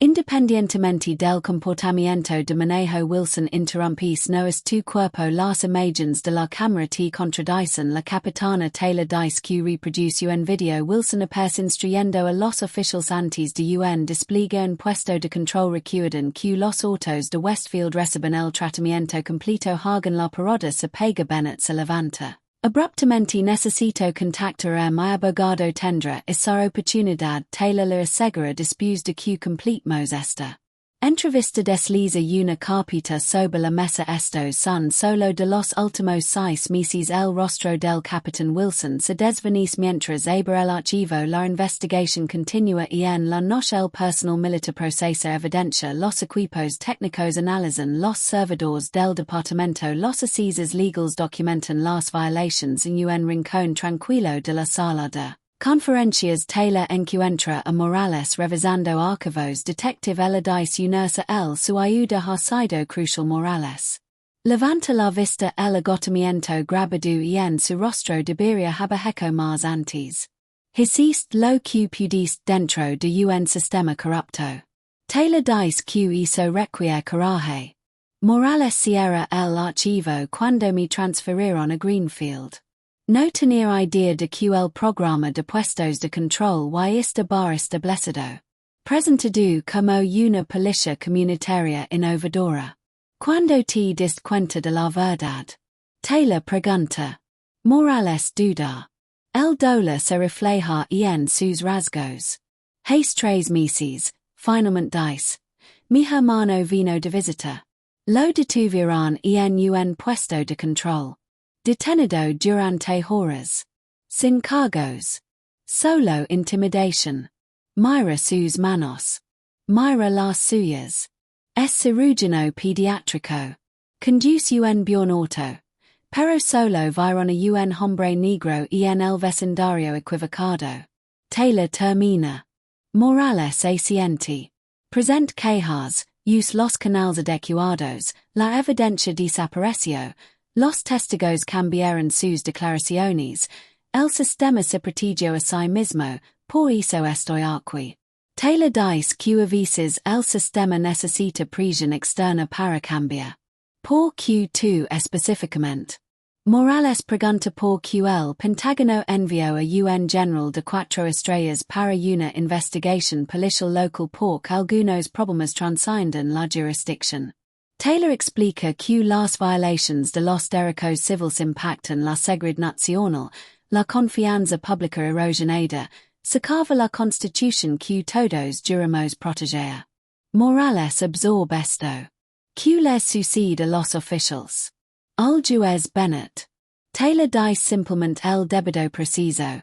Independientemente del comportamiento de manejo Wilson interrumpis no es tu cuerpo las imágenes de la cámara te contradicen la capitana Taylor dice que reproduce un video Wilson aparece instruyendo a los oficiales antes de un despliegue un puesto de control recuerdan que los autos de Westfield reciben el tratamiento completo hagan la parodia se pega Bennett se levanta. Abruptamente necesito contactar a mi abogado tendrá esa oportunidad Taylor le asegura después de que completemos esta entrevista desliza una carpeta sobre la mesa estos son solo de los últimos 6 meses el rostro del capitán Wilson se desvanece mientras abre el archivo la investigación continúa y en la noche el personal militar procesa evidencia los equipos técnicos analizan los servidores del departamento los asesores legales documentan las violations en un rincón tranquilo de la sala de conferencias Taylor encuentra a Morales revisando archivos detective ella dice unirse el su ayuda ha sido crucial Morales. Levanta la vista el agotamiento grabado y en su rostro debería haber más antes. Hiciste lo que pudiste dentro de un sistema corrupto. Taylor dice que hizo requiere coraje. Morales cierra el archivo cuando me transferieron a Greenfield. No tenía idea de que el programa de puestos de control y estaba establecido. Presentado como una policía comunitaria innovadora. Cuando te diste cuenta de la verdad? Taylor pregunta. Morales duda. El dolor se refleja en sus rasgos. Hace 3 meses, finalmente dice. Mi hermano vino de visita. Lo detuvieron en un puesto de control. Detenido durante horas. Sin cargos. Solo intimidación. Mira sus manos. Mira las suyas. Es cirujano pediátrico. Conduce un buen auto. Pero solo vieron a un hombre negro en el vecindario equivocado. Taylor termina. Morales asiente. Present quejas, use los canales adecuados, la evidencia desapareció. Los testigos cambiaron sus declaraciones. El sistema se protegió a sí mismo, por eso estoy aquí. Taylor dice que a veces el sistema necesita presión externa para cambiar. Por que tú específicamente. Morales pregunta por que el Pentágono envió a un general de 4 estrellas para una investigación policial local porque algunos problemas trascienden la jurisdicción. Taylor explica que las violations de los derechos civiles impactan la seguridad nacional, la confianza pública erosionada, sacava la constitución que todos juramos proteger. Morales absorbe esto. ¿Qué les sucede a los oficiales? Al juez Bennett. Taylor dice simplemente el debido preciso.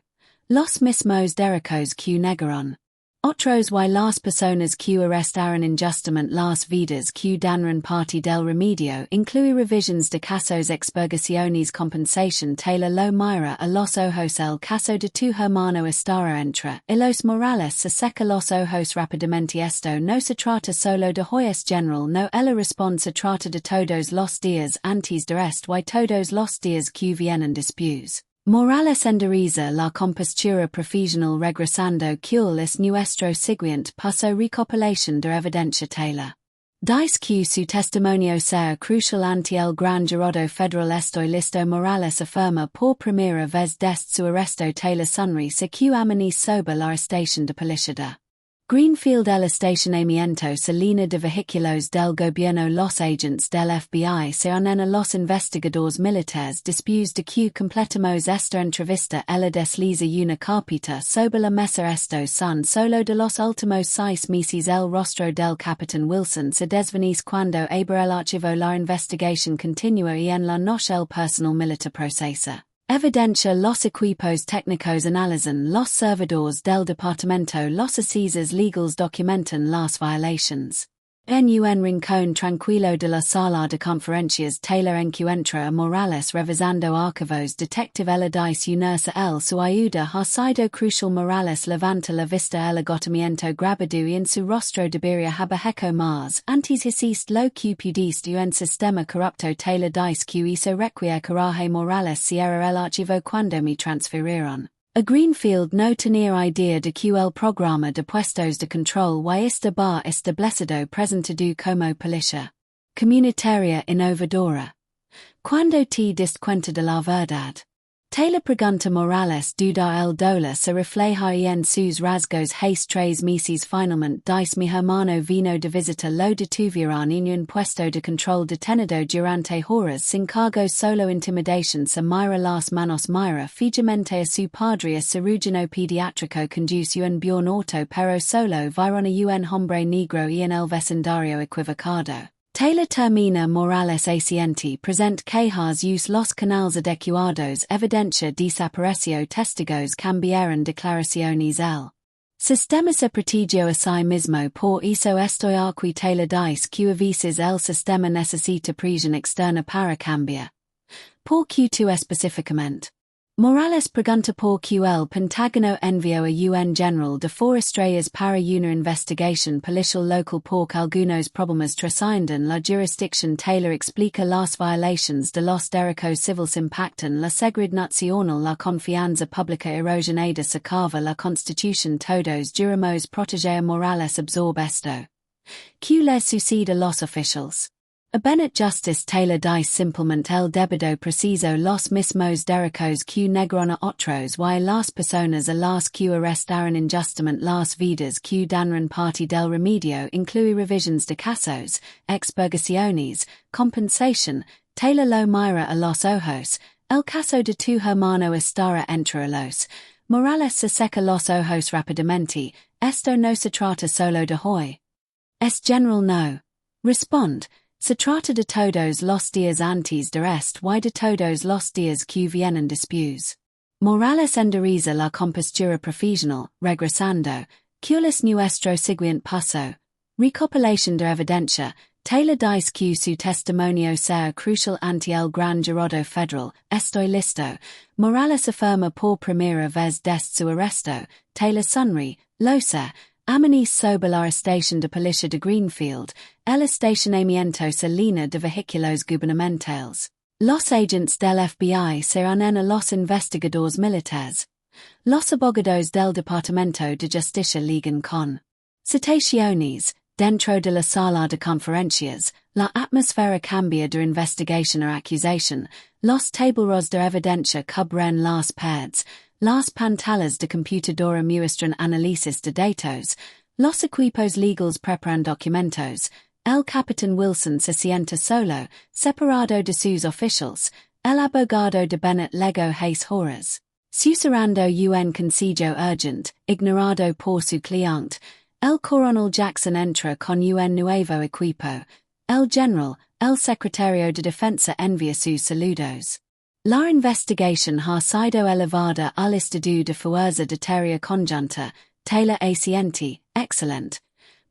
Los mismos derechos que negaron. Otros y las personas que arrestaron injustamente las vidas que dañaron parte del remedio incluye revisiones de casos expurgaciones compensación Taylor lo mira a los ojos el caso de tu hermano estará entre y los morales se seca los ojos rápidamente esto no se trata solo de juez general no ella responde se trata de todos los días antes de esto y todos los días que vienen después. Morales enderiza la compostura profesional regresando cuál es nuestro siguiente paso recopilación de evidencia Taylor. Dice que su testimonio sea crucial ante el gran jurado federal estoy listo Morales afirma por primera vez desde su arresto Taylor sonríe que amenaza sobre la arrestación de policía. Greenfield el estacionamiento salina de vehículos del gobierno los agentes del FBI se unen a los investigadores militares después de que completamos esta entrevista ella desliza una carpeta sobre la mesa estos son solo de los últimos 6 meses el rostro del capitán Wilson se desvanece cuando abre el archivo la investigación continua y en la noche el personal militar procesa. Evidencia los equipos técnicos analizan los servidores del departamento los asesores legales documentan las violations. En un rincón tranquilo de la sala de conferencias Taylor encuentra a Morales revisando archivos detective ella dice unirse el su ayuda ha sido crucial Morales levanta la vista el agotamiento grabado en su rostro debería haber más antes hiciste lo que pudiste un sistema corrupto Taylor dice que hizo requiere coraje Morales cierra el archivo cuando me transfirieron. A Greenfield no tenía idea de que el programa de puestos de control y estaba establecido presentado como policía comunitaria innovadora. Cuando te diste cuenta de la verdad? Taylor pregunta Morales duda el dolor se refleja en sus rasgos hace 3 meses finalmente dice mi hermano vino de visita lo detuvieron en un puesto de control detenido durante horas sin cargo solo intimidación se mira las manos mira fijamente a su padre a cirujano pediátrico conduce un buen auto pero solo vieron a un hombre negro en el vecindario equivocado. Taylor termina Morales asiente present quejas use los canales adecuados evidencia desapareció testigos cambiaron declaraciones el sistema se protegió a sí mismo por eso estoy aquí Taylor dice que a veces el sistema necesita presión externa para cambiar. ¿Por qué tú específicamente? Morales pregunta por qué el Pentágono envió a UN General de Forestrellas para una investigación policial local porque algunos problemas trascienden la jurisdicción Taylor explica las violaciones de los derechos civiles impactan la seguridad nacional la confianza pública erosionada socava la constitución todos juramos proteger Morales absorbe esto. ¿Qué les sucede a los oficiales? A Bennett Justice Taylor dice simplemente el debido preciso los mismos derechos que negron a otros y las personas a las que arrestaron injustamente las vidas que dañaron parte del remedio incluye revisiones de casos, expurgaciones, compensación, Taylor lo mira a los ojos, el caso de tu hermano estará entre los. Morales se seca los ojos rápidamente, esto no se trata solo de hoy. Es general no. Responde. Se trata de todos los días antes de esto y de todos los días que vienen después. Morales enderiza la compostura profesional, regresando, ¿cuál es nuestro siguiente paso? Recopilación de evidencia, Taylor dice que su testimonio sea crucial ante el gran jurado federal, estoy listo. Morales afirma por primera vez desde su arresto, Taylor sonríe, lo sé. Amenaza sobre la arrestación de policía de Greenfield, el estacionamiento salina de vehículos gubernamentales. Los agentes del FBI se unen a los investigadores militares. Los abogados del Departamento de Justicia ligan con citaciones. Dentro de la sala de conferencias, la atmósfera cambia de investigación a acusación, los tableros de evidencia cubren las paredes. Las pantallas de computadora muestran análisis de datos, los equipos legales preparan documentos, el capitán Wilson se sienta solo, separado de sus oficiales, el abogado de Bennett lego hace horas, susurrando un consejo urgent, ignorado por su cliente, el coronel Jackson entra con un nuevo equipo, el general, el secretario de defensa envía sus saludos. La investigación ha sido elevada al estadio de fuerza de tarea conjunta, Taylor Acienti, excellent.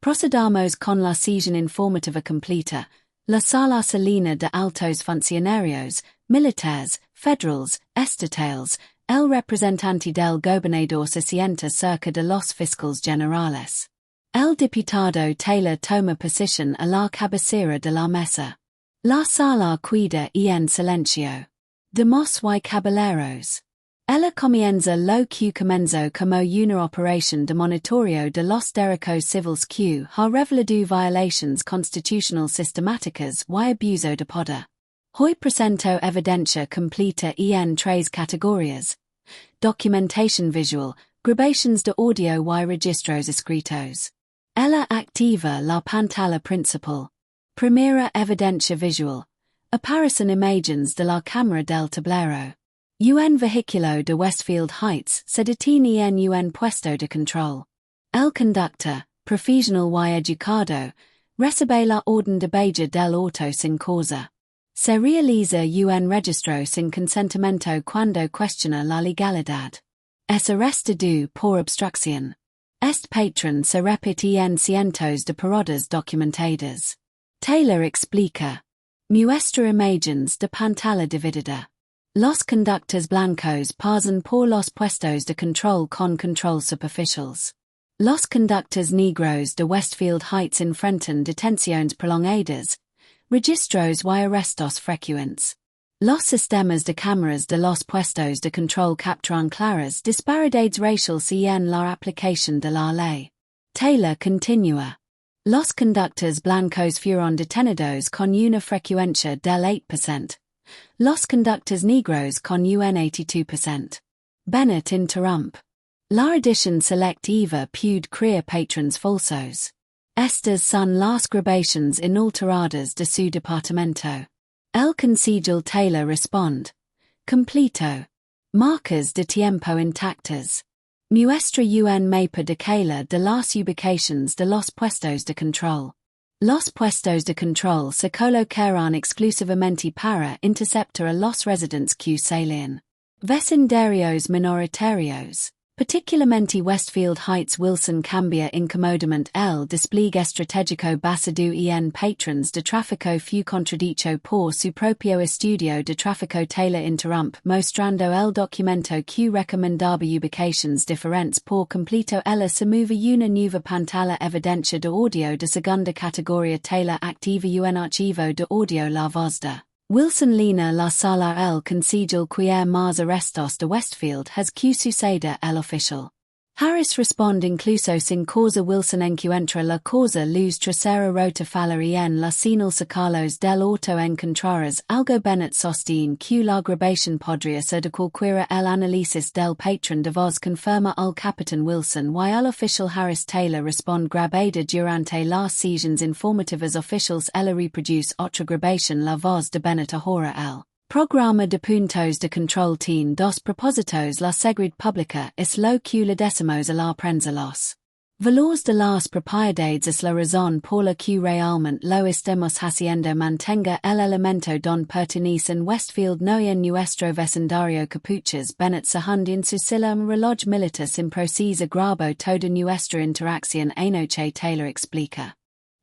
Procedamos con la sesión informativa completa, la sala salina de altos funcionarios, militares, federales, estatales, el representante del gobernador se sienta cerca de los fiscales generales. El diputado Taylor toma posición a la cabecera de la mesa. La sala queda en silencio. Demos y caballeros. Ella comienza lo que comenzó como una operación de monitoreo de los derechos civiles que ha revelado violaciones constitucionales sistemáticas y abuso de poder. Hoy presento evidencia completa en tres categorías: documentación visual, grabaciones de audio y registros escritos. Ella activa la pantalla principal. Primera evidencia visual. Aparecen imágenes de la cámara del tablero. Un vehículo de Westfield Heights se detiene en un puesto de control. El conductor, profesional y educado, recibe la orden de bajar del auto sin causa. Se realiza un registro sin consentimiento cuando cuestiona la legalidad. Es arrestado por obstrucción. Este patrón se repite en cientos de parodas documentadas. Taylor explica. Muestra imágenes de pantalla dividida. Los conductores blancos pasan por los puestos de control con control superficiales. Los conductores negros de Westfield Heights enfrentan detenciones prolongadas, registros y arrestos frecuentes. Los sistemas de cámaras de los puestos de control capturan claras disparidades raciales en la aplicación de la ley. Taylor continúa. Los conductores blancos fueron detenidos con una frecuencia del 8%. Los conductores negros con un 82%. Bennett interrumpe. La edición selectiva puede crear patrons falsos. Estas son las grabaciones inalteradas de su departamento. El concejal Taylor responde. Completo. Marcas de tiempo intactas. Muestra un mapa de calidad de las ubicaciones de los puestos de control. Los puestos de control se colocarán exclusivamente para interceptar a los residentes que salen. Vecindarios minoritarios. Particularmente Westfield Heights Wilson cambia incomodamente el despliegue estratégico basado en patrons de tráfico fue contradicho por su propio estudio de tráfico. Taylor interrumpe mostrando el documento que recomendaba ubicaciones diferentes por completo. Ella se mueve una nueva pantalla evidencia de audio de segunda categoría. Taylor activa un archivo de audio. La voz de Wilson Lina la sala el concejal queer más arrestos de Westfield has que suceda el oficial. Harris responde incluso sin causa. Wilson encuentra la causa luz trasera rota faller en la señal sacarlos del auto encontraras algo. Bennett sostiene que la grabación podría ser de cualquiera. El análisis del patrón de voz confirma al capitán Wilson y el oficial Harris. Taylor responde grabada durante las sesiones informativas oficiales. Ella reproduce otra grabación. La voz de Bennett ahora el programa de puntos de control tiene dos propósitos. La seguridad pública es lo que le decimos a la prensa. Los valores de las propiedades es la razón por la que realmente lo estamos haciendo. Mantenga el elemento don pertenecen Westfield no en nuestro vecindario. Capuchas. Bennett segundo en su silla un reloj militar sin proceso grabo toda nuestra interacción anoche. Taylor explica.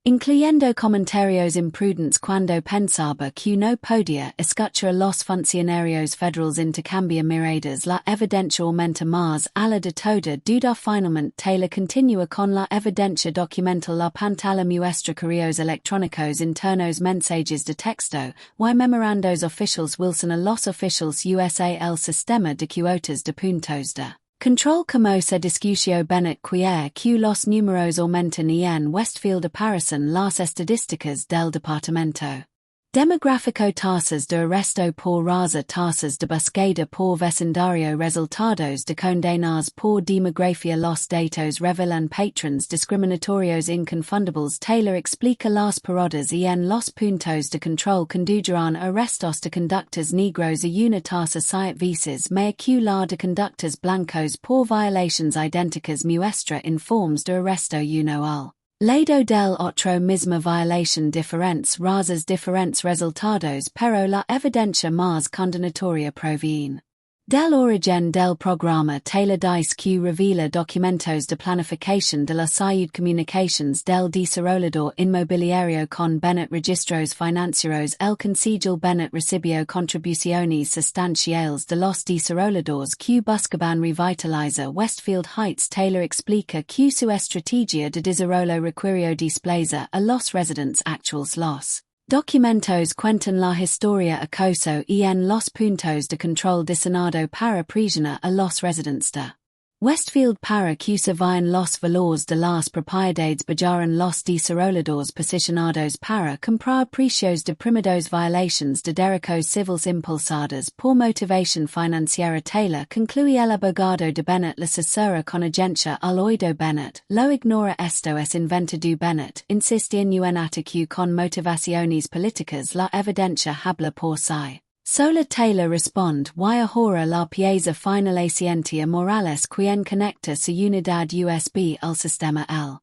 Incluyendo comentarios imprudentes cuando pensaba que no podía escuchar a los funcionarios federales intercambiar miradas. La evidencia aumenta más allá de toda duda. Finalmente Taylor continúa con la evidencia documental. La pantalla muestra correos electrónicos internos, mensajes de texto y memorandos oficiales. Wilson a los oficiales USA. El sistema de cuotas de puntos de control como se discutió. Bennett quiere que los números aumenten en Westfield. Aparecen las estadísticas del departamento. Demográfico. Tasas de arresto por raza. Tasas de búsqueda por vecindario. Resultados de condenas por demografía. Los datos revelan patrones discriminatorios inconfundibles. Taylor explica las parodas en los puntos de control condujeron arrestos de conductores negros a una tasa 7 veces mayor que la de conductores blancos por violaciones idénticas. Muestra informes de arresto uno al lado del otro misma violación. Diferentes razas diferentes resultados pero la evidencia más condenatoria proviene Del origen del programa Taylor dice que revela documentos de planificación de la salud comunications del desarrollador inmobiliario con Bennett registros financieros el concejal Bennett recibió contribuciones sustanciales de los desarrolladores que buscaban revitalizar Westfield Heights. Taylor explica que su estrategia de desarrollo requirió desplaza a los residentes actuales. Los documentos cuentan la historia acoso en los puntos de control diseñado para presionar a los residentes de Westfield para que sabían los valores de las propiedades. Bajaron los desarrolladores posicionados para comprar precios deprimidos. Violations de derechos civiles impulsadas por motivación financiera. Taylor concluye el abogado de Bennett le asesora con agencia al oído. Bennett lo ignora. Esto es invento de Bennett. Insiste en un ataque con motivaciones políticas. La evidencia habla por sí sola. Taylor responde y ahora la pieza final asientia Morales quien conecta su unidad USB al sistema. El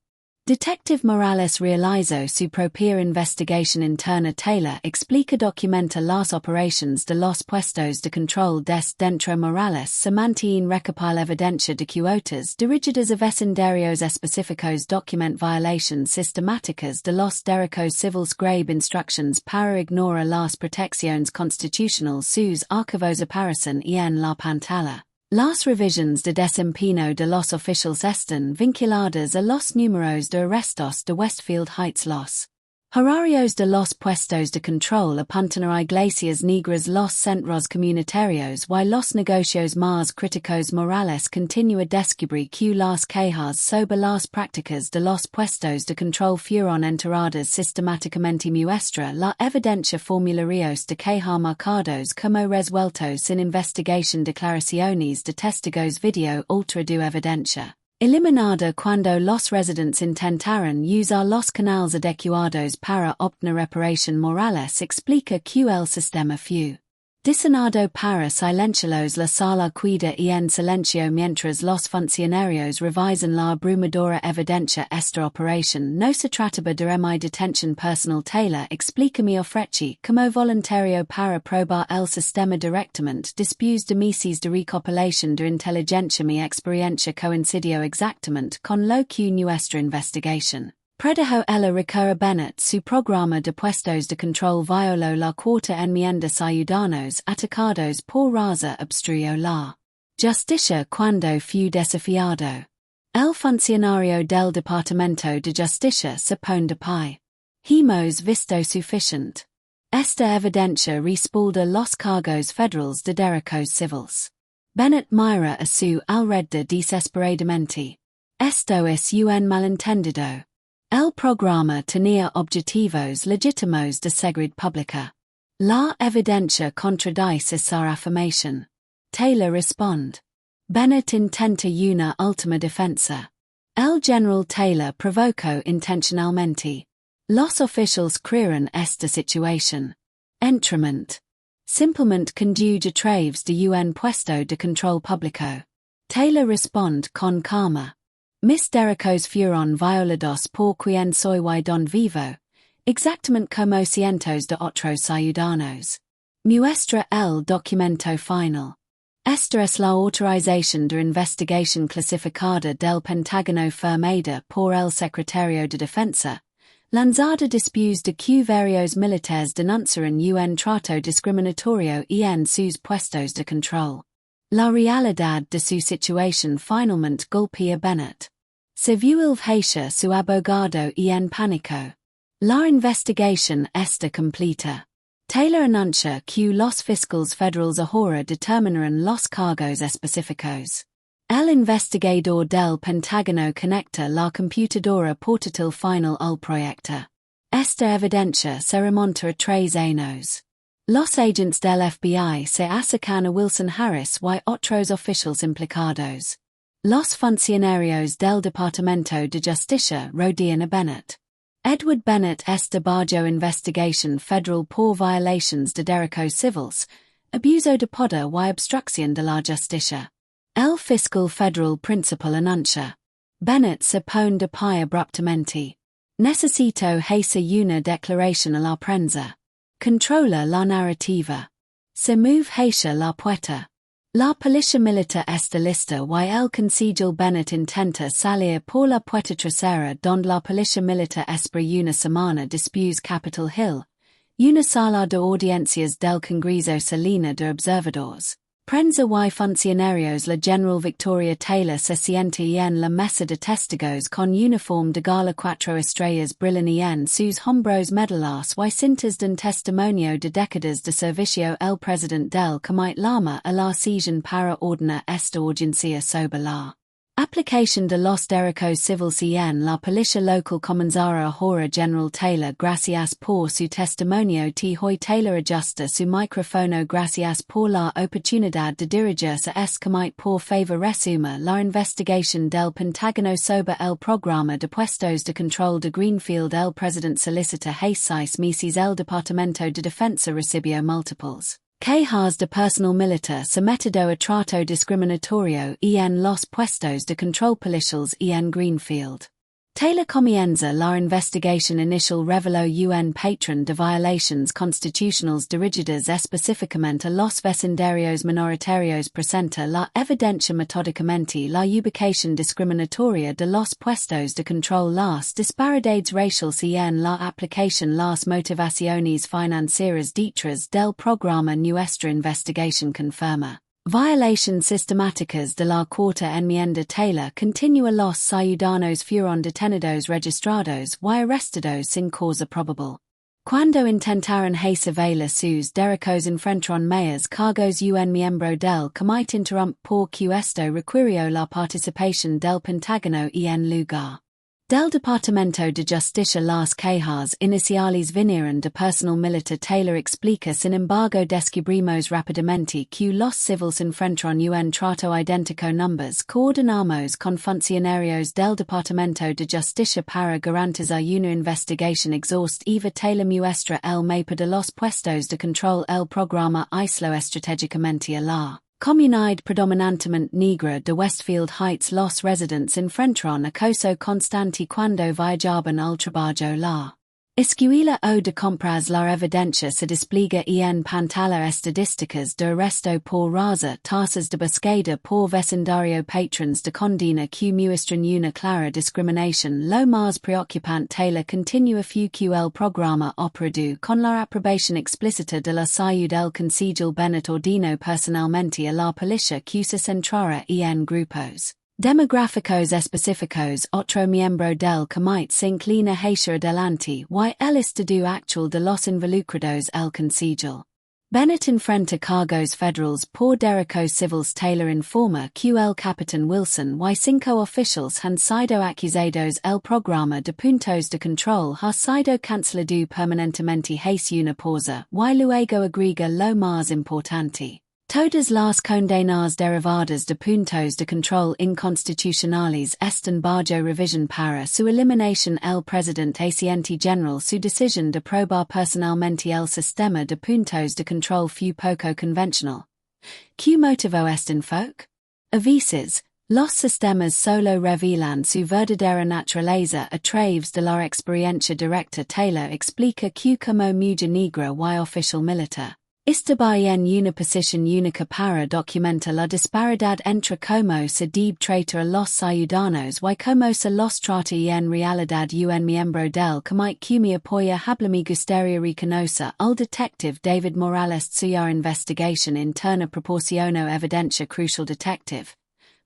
detective Morales realizó su propia investigación interna. Taylor explica documenta las operaciones de los puestos de control desde dentro. Morales se mantiene recopila evidencia de cuotas dirigidas a vecindarios específicos. Document violations sistemáticas de los derechos civiles. Grave instructions para ignorar las protecciones constitucionales. Sus archivos aparecen en la pantalla. Las revisiones de desempeño de los oficiales están vinculadas a los números de arrestos de Westfield Heights. Los horarios de los puestos de control apuntan a iglesias negras. Los centros comunitarios y los negocios más críticos. Morales continúa descubrir que las quejas sobre las prácticas de los puestos de control fueron enteradas sistemáticamente. Muestra la evidencia formularios de queja marcados como resueltos sin investigación. Declaraciones de testigos. Video ultra de evidencia eliminada cuando los residentes intentaron usar los canales adecuados para obtener reparación. Morales explica que el sistema fue diseñado para silenciarlos. La sala queda en silencio mientras los funcionarios revisan la abrumadora evidencia. Esta operación no se trataba de mi detención personal. Taylor explica me ofreci como voluntario para probar el sistema directamente después de meses de recopilación de inteligencia. Mi experiencia coincidió exactamente con lo que nuestra investigación predijo. Ella recurre. Bennett su programa de puestos de control violó la cuarta enmienda. Ciudadanos atacados por raza obstruyó la justicia cuando fue desafiado. El funcionario del Departamento de Justicia se pone de pie. Hemos visto suficiente. Esta evidencia respalda los cargos federales de derechos civiles. Bennett mira a su alrededor desesperadamente. Esto es un malentendido. El programa tenía objetivos legítimos de seguridad pública. La evidencia contradice esa afirmación. Taylor responde. Bennett intenta una última defensa. El general Taylor provocó intencionalmente. Los oficiales crearon esta situación. Entrament. Simplemente conduce a través de un puesto de control público. Taylor responde con calma. Mis derechos fueron violados por quien soy y don vivo, exactamente como cientos de otros ciudadanos. Muestra el documento final. Esta es la autorización de investigación clasificada del Pentágono firmada por el secretario de Defensa, lanzada después de que varios militares denunciaron un trato discriminatorio en sus puestos de control. La realidad de su situación finalmente golpea Bennett. Se vuelve su abogado en pánico. La investigación está completa. Taylor anuncia que los fiscales federales ahora determinarán los cargos específicos. El investigador del Pentágono conecta la computadora portátil final al proyecto. Esta evidencia se remonta a 3 años. Los agentes del FBI se acercan a Wilson Harris y otros oficiales implicados. Los funcionarios del Departamento de Justicia rodean a Bennett. Edward Bennett está bajo investigación federal por violations de derechos civiles, abuso de poder y obstrucción de la justicia. El fiscal federal principal anuncia. Bennett se pone de pie abruptamente. Necesito hacer una declaración a la prensa. Controla la narrativa. Se move hacia la puerta. La Policia Militar esta lista y el Concejal Bennett intenta salir por la puerta trasera donde la Policia Militar espera una semana después Capitol Hill, una sala de audiencias del Congreso Salina de Observadores. Prensa y funcionarios la General Victoria Taylor se sienta en la mesa de testigos con uniforme de gala 4 estrellas brillan en sus hombros medallas y cintas de testimonio de décadas de servicio el presidente del Comité llama a la sesión para ordenar esta audiencia sobre la aplicación de los derechos civiles en la policía local comenzará ahora General Taylor gracias por su testimonio hoy Taylor ajusta su micrófono gracias por la oportunidad de dirigirse a este comité por favor resuma la investigación del Pentágono sobre el programa de puestos de control de Greenfield el presidente solicita 6 meses el Departamento de Defensa recibió múltiples quejas de personal militar sometido a trato discriminatorio en los puestos de control policiales en Greenfield. Taylor comienza la investigación inicial reveló un patrón de violaciones constitucionales dirigidas específicamente a los vecindarios minoritarios presenta la evidencia metódicamente la ubicación discriminatoria de los puestos de control las disparidades raciales en la aplicación las motivaciones financieras detrás del programa nuestra investigación confirma. Violations sistemáticas de la Cuarta Enmienda Taylor continúa los ciudadanos fueron detenidos registrados y arrestados sin causa probable. Cuando intentaron evadir sus derechos enfrentaron mayas cargos un miembro del comité interrumpe por que esto requirió la participación del Pentágono en lugar del Departamento de Justicia las quejas iniciales vinieron de personal militar Taylor explica sin embargo descubrimos rápidamente que los civiles enfrentaron un trato idéntico numbers coordinamos con funcionarios del Departamento de Justicia para garantizar una investigación exhaustiva Taylor muestra el mapa de los puestos de control el programa aisló estratégicamente a la comunidad predominantemente negra de Westfield Heights los residents enfrentaron acoso constante cuando viajaban al trabajo la escuela o de compras la evidencia se despliega en pantalla estadísticas de arresto por raza tasas de búsqueda por vecindario patrons de condena que muestran una clara discriminación lo más preocupante Taylor continúa que el programa operado con la aprobación explícita de la salud el concejal Bennett ordenó personalmente a la policía que se centrara en grupos demográficos específicos otro miembro del comité se inclina hacia adelante y el estado actual de los involucrados el concejal Bennett enfrenta cargos federales por derechos civiles Taylor informa que el capitán Wilson y 5 oficiales han sido acusados el programa de puntos de control ha sido cancelado permanentemente hace una pausa y luego agrega lo más importante. Todas las condenas derivadas de puntos de control inconstitucionales están bajo revisión para su eliminación el presidente asiente general su decisión de probar personalmente el sistema de puntos de control fue poco convencional. ¿Qué motivó este enfoque? A veces, los sistemas solo revelan su verdadera naturaleza a través de la experiencia directa Taylor explica que como mujer negra y oficial militar. Estaba en una posición única para documentar la disparidad entre cómo se debe tratar a los ciudadanos y cómo se los trata en realidad un miembro del comité que me apoya me gustaría reconocer al detective David Morales suya investigación interna proporcionó evidencia crucial detective.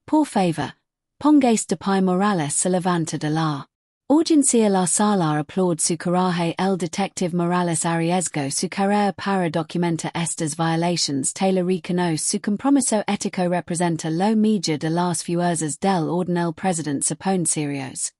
Por favor, póngase de pie Morales se levanta de la audiencia la sala aplaude su coraje el detective Morales arriesgó su carrera para documentar estas violaciones Taylor reconoce su compromiso ético representa lo mejor de las fuerzas del orden el presidente supone serios.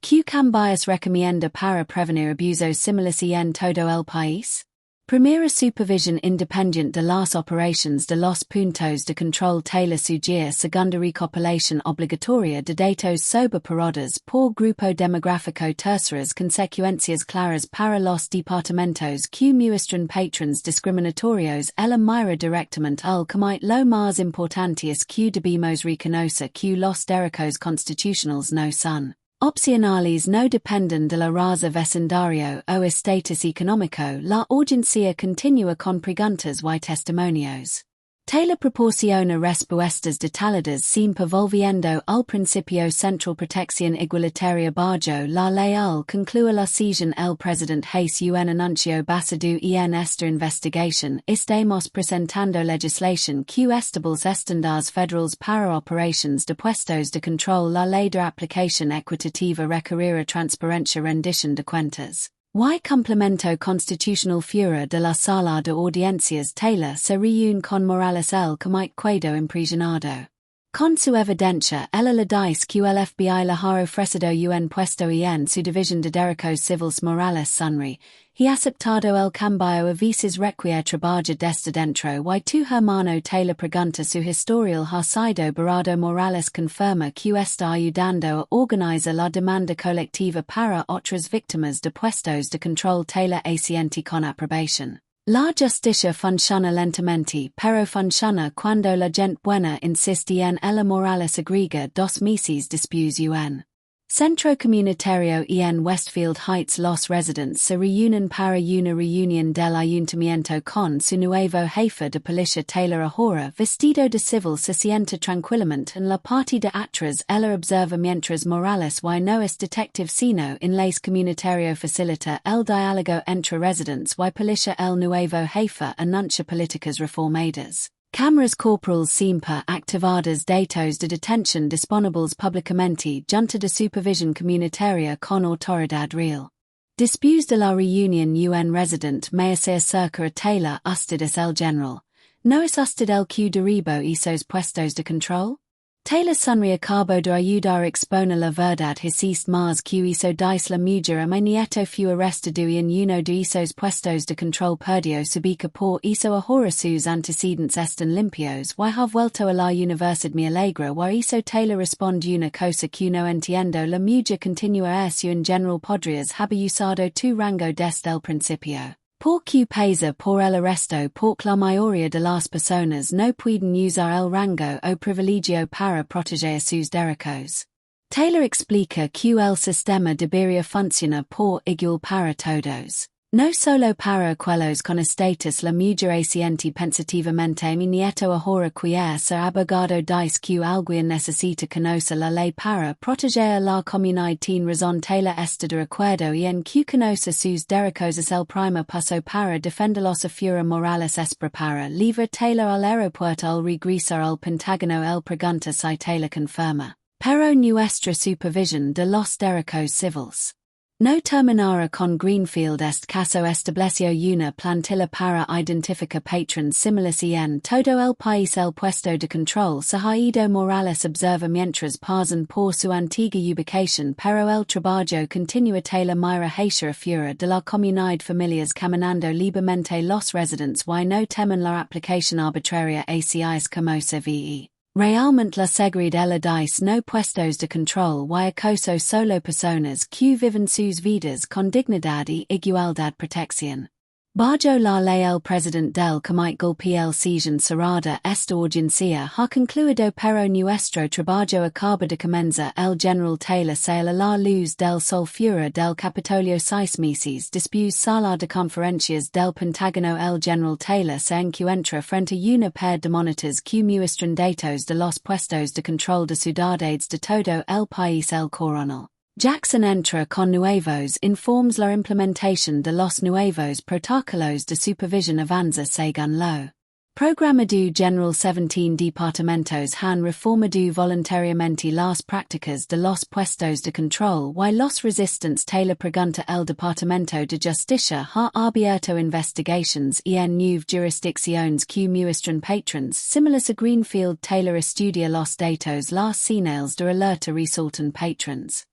¿Qué cambios recomienda para prevenir abusos similares en todo el país? Primera supervisión independiente de las operaciones de los puntos de control Taylor sugiere segunda recopilación obligatoria de datos sobre parodas por grupo demográfico terceras consecuencias claras para los departamentos que muestran patrones discriminatorios ella mira directamente al comité lo más importante es que debemos reconocer que los derechos constitucionales no son opcionales no dependen de la raza vecindario o estatus económico la audiencia continúa con preguntas y testimonios. Taylor proporciona respuestas detalladas siempre volviendo al principio central protección igualitaria bajo la ley al concluir la sesión el presidente Hayes un anuncio basado en esta investigación estamos presentando legislación que establece estándares federales para operaciones de puestos de control la ley de aplicación equitativa requerirá transparencia rendición de cuentas. Y complemento constitucional fuera de la sala de audiencias Taylor se reúne con Morales el comite quedó impresionado. Con su evidencia ella le dice que el FBI le ha ofrecido un puesto en su división de derechos civiles Morales sonríe, he aceptado el cambio a veces requiere trabajo desde dentro y tu hermano Taylor pregunta su historial ha sido borrado Morales confirma que está ayudando a organizar la demanda colectiva para otras víctimas de puestos de control Taylor asiente con aprobación. La justicia funciona lentamente pero funciona cuando la gente buena insiste en ella Morales agrega 2 meses después un centro comunitario en Westfield Heights los residentes se reúnen para una reunión del ayuntamiento con su nuevo jefe de policía Taylor ahora vestido de civil se sienta tranquilamente en la parte de atrás ella observa mientras Morales y no es detective sino en les comunitario facilita el diálogo entre residentes y policía el nuevo jefe anuncia políticas reformadas. Cámaras corporales siempre activadas datos de detención disponibles públicamente junta de supervisión comunitaria con autoridad real. Después de la reunión un resident me se acerca a Taylor usted es el general. ¿No es usted el que derribó esos puestos de control? Taylor sonríe acabo de ayudar a exponer la verdad hiciste más que hizo dice la mujer a mi nieto fue arrestado en uno de esos puestos de control perdió su beca por eso ahora sus antecedentes están limpios y have vuelto a la universidad me alegra y eso Taylor responde una cosa que no entiendo la mujer continúa eso en general podrías haber usado tu rango desde el principio. Por que pesa por el arresto porque la mayoría de las personas no pueden usar el rango o privilegio para proteger sus derechos. Taylor explica que el sistema debería funcionar por igual para todos. No solo para aquellos con estatus la mujer asiente pensativamente mi nieto ahora quiere ser abogado dice que alguien necesita conocer la ley para proteger a la comunidad tiene razón Taylor está de acuerdo en que conocer sus derechos es el primer paso para defenderlos afuera Morales espera para levar Taylor al aeropuerto al regresar al Pentágono el pregunta si Taylor confirma. Pero nuestra supervisión de los derechos civiles no terminará con Greenfield este caso estableció una plantilla para identificar patrons similares en todo el país el puesto de control se ha ido Morales observa mientras pasan por su antigua ubicación pero el trabajo continúa Taylor mira hacia afuera de la comunidad familias caminando libremente los residentes y no temen la aplicación arbitraria ACIs como se ve. Realmente la seguridad ella dice no puestos de control y acoso solo personas que viven sus vidas con dignidad y igualdad protección. Bajo la ley el presidente del comité golpea el sesión cerrada esta audiencia ha concluido pero nuestro trabajo acaba de comenzar el general Taylor sale a la luz del sol fuera del Capitolio 6 meses después sala de conferencias del Pentágono el general Taylor se encuentra frente a una pair de monitores que muestran datos de los puestos de control de ciudades de todo el país el coronel Jackson entra con nuevos informes la implementación de los nuevos protocolos de supervisión avanza según lo programado general 17 departamentos han reformado voluntariamente las prácticas de los puestos de control y los resistentes Taylor pregunta el Departamento de Justicia ha abierto investigations en 9 jurisdicciones que muestran patrons similares a Greenfield Taylor estudia los datos las señales de alerta resultan patrons.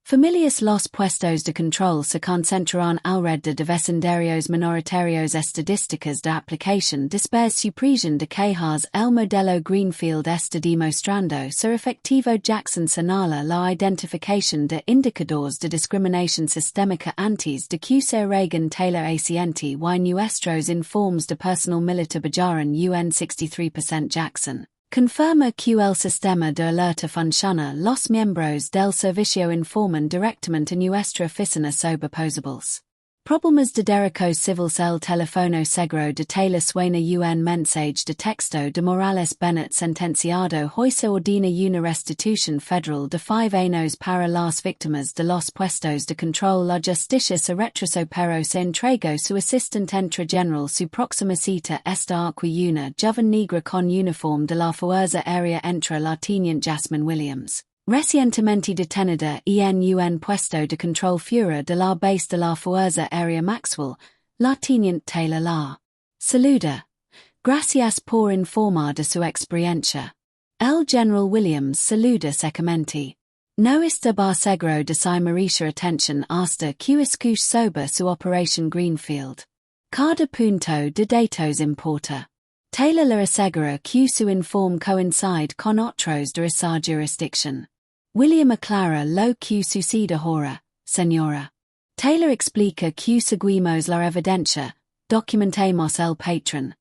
Familias los puestos de control se concentrarán alrededor de vecindarios minoritarios estadísticas de aplicación después su presión de quejas el modelo Greenfield está demostrando ser efectivo Jackson señala la identificación de indicadores de discriminación sistémica antes de que se Reagan Taylor asiente y nuestros informes de personal militar bajaran un 63% Jackson. Confirma que el sistema de alerta funciona los miembros del servicio informan directamente a nuestra oficina sobre posibles Problemas de Derechos Civiles el teléfono seguro de Taylor suena un mensaje de texto de Morales Bennett sentenciado hoy se ordena una restitución federal de 5 años para las víctimas de los puestos de control. La justicia se retrasó pero se entregó su asistente entre general su próxima cita esta aquí una joven negra con uniforme de la Fuerza Aérea entre la teniente Jasmine Williams, recientemente detenida en un puesto de control fuera de la base de la Fuerza Aérea Maxwell. La teniente Taylor la saluda. Gracias por informar de su experiencia. El general Williams saluda secamente. No está seguro de si merecer atención hasta que escuche sobre su Operación Greenfield. Cada punto de datos importa. Taylor le asegura que su informe coincide con otros de esa jurisdicción. William aclara lo que sucede ahora, señora. Taylor explica que seguimos la evidencia, documentemos el patrón.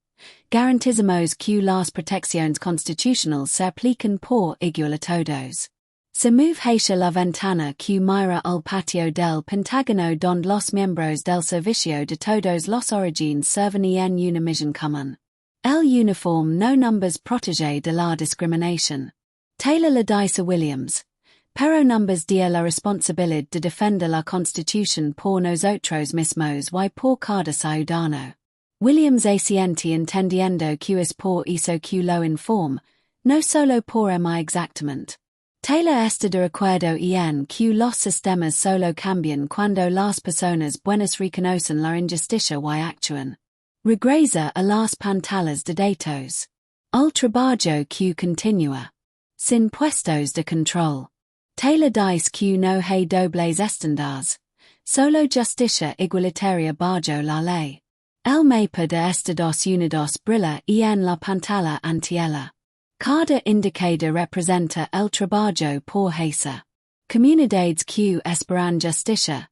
Garantizamos que las protecciones constitucionales se aplican por igual a todos. Se move hacia la ventana que mira al patio del Pentágono donde los miembros del servicio de todos los orígenes serven en una misión común. El uniforme no numbers protege de la discriminación. Taylor le dice a Williams, pero numbers de la responsabilidad de defender la Constitución por nosotros mismos y por cada ciudadano. Williams asiente entendiendo que es por eso que lo informe, no solo por mí exactamente. Taylor está de acuerdo en que los sistemas solo cambian cuando las personas buenas reconocen la injusticia y actúan. Regresa a las pantallas de datos. El trabajo que continúa. Sin puestos de control. Taylor dice que no hay dobles estándares. Solo justicia igualitaria bajo la ley. El mapa de Estados Unidos brilla en la pantalla ante ella. Cada indicador representa el trabajo por hacer. Comunidades que esperan justicia.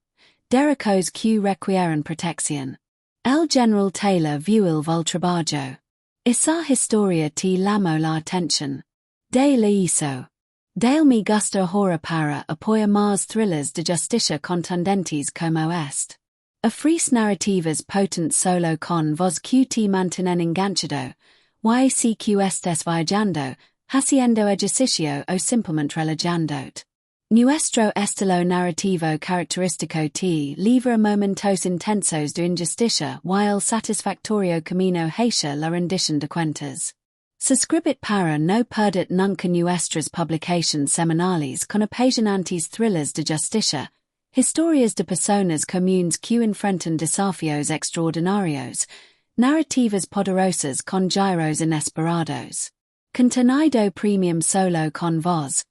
Derechos que requieren protección. El general Taylor vio el trabajo. Esa historia te llamó la atención. De la hizo. Dale me gusta ahora para apoyar más thrillers de justicia contundentes como este. Ofrece narrativas potentes solo con voz que te mantienen enganchado, y si que estés viajando, haciendo ejercicio o simplemente relajándote. Nuestro estilo narrativo característico te libra momentos intensos de injusticia y el satisfactorio camino hacia la rendición de cuentas. Suscribit para no perder nunca nuestras publicaciones semanales con apasionantes thrillers de justicia, historias de personas comunes que enfrentan desafíos extraordinarios, narrativas poderosas con giros inesperados. Contenido premium solo con voz.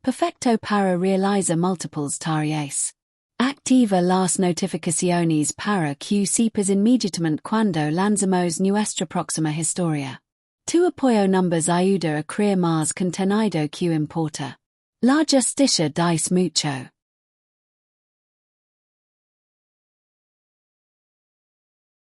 Perfecto para realizar múltiples tareas. Activa las notificaciones para que sepas inmediatamente cuando lanzamos nuestra próxima historia. Tu apoyo numbers ayuda a crear más contenido que importa. La justicia dice mucho.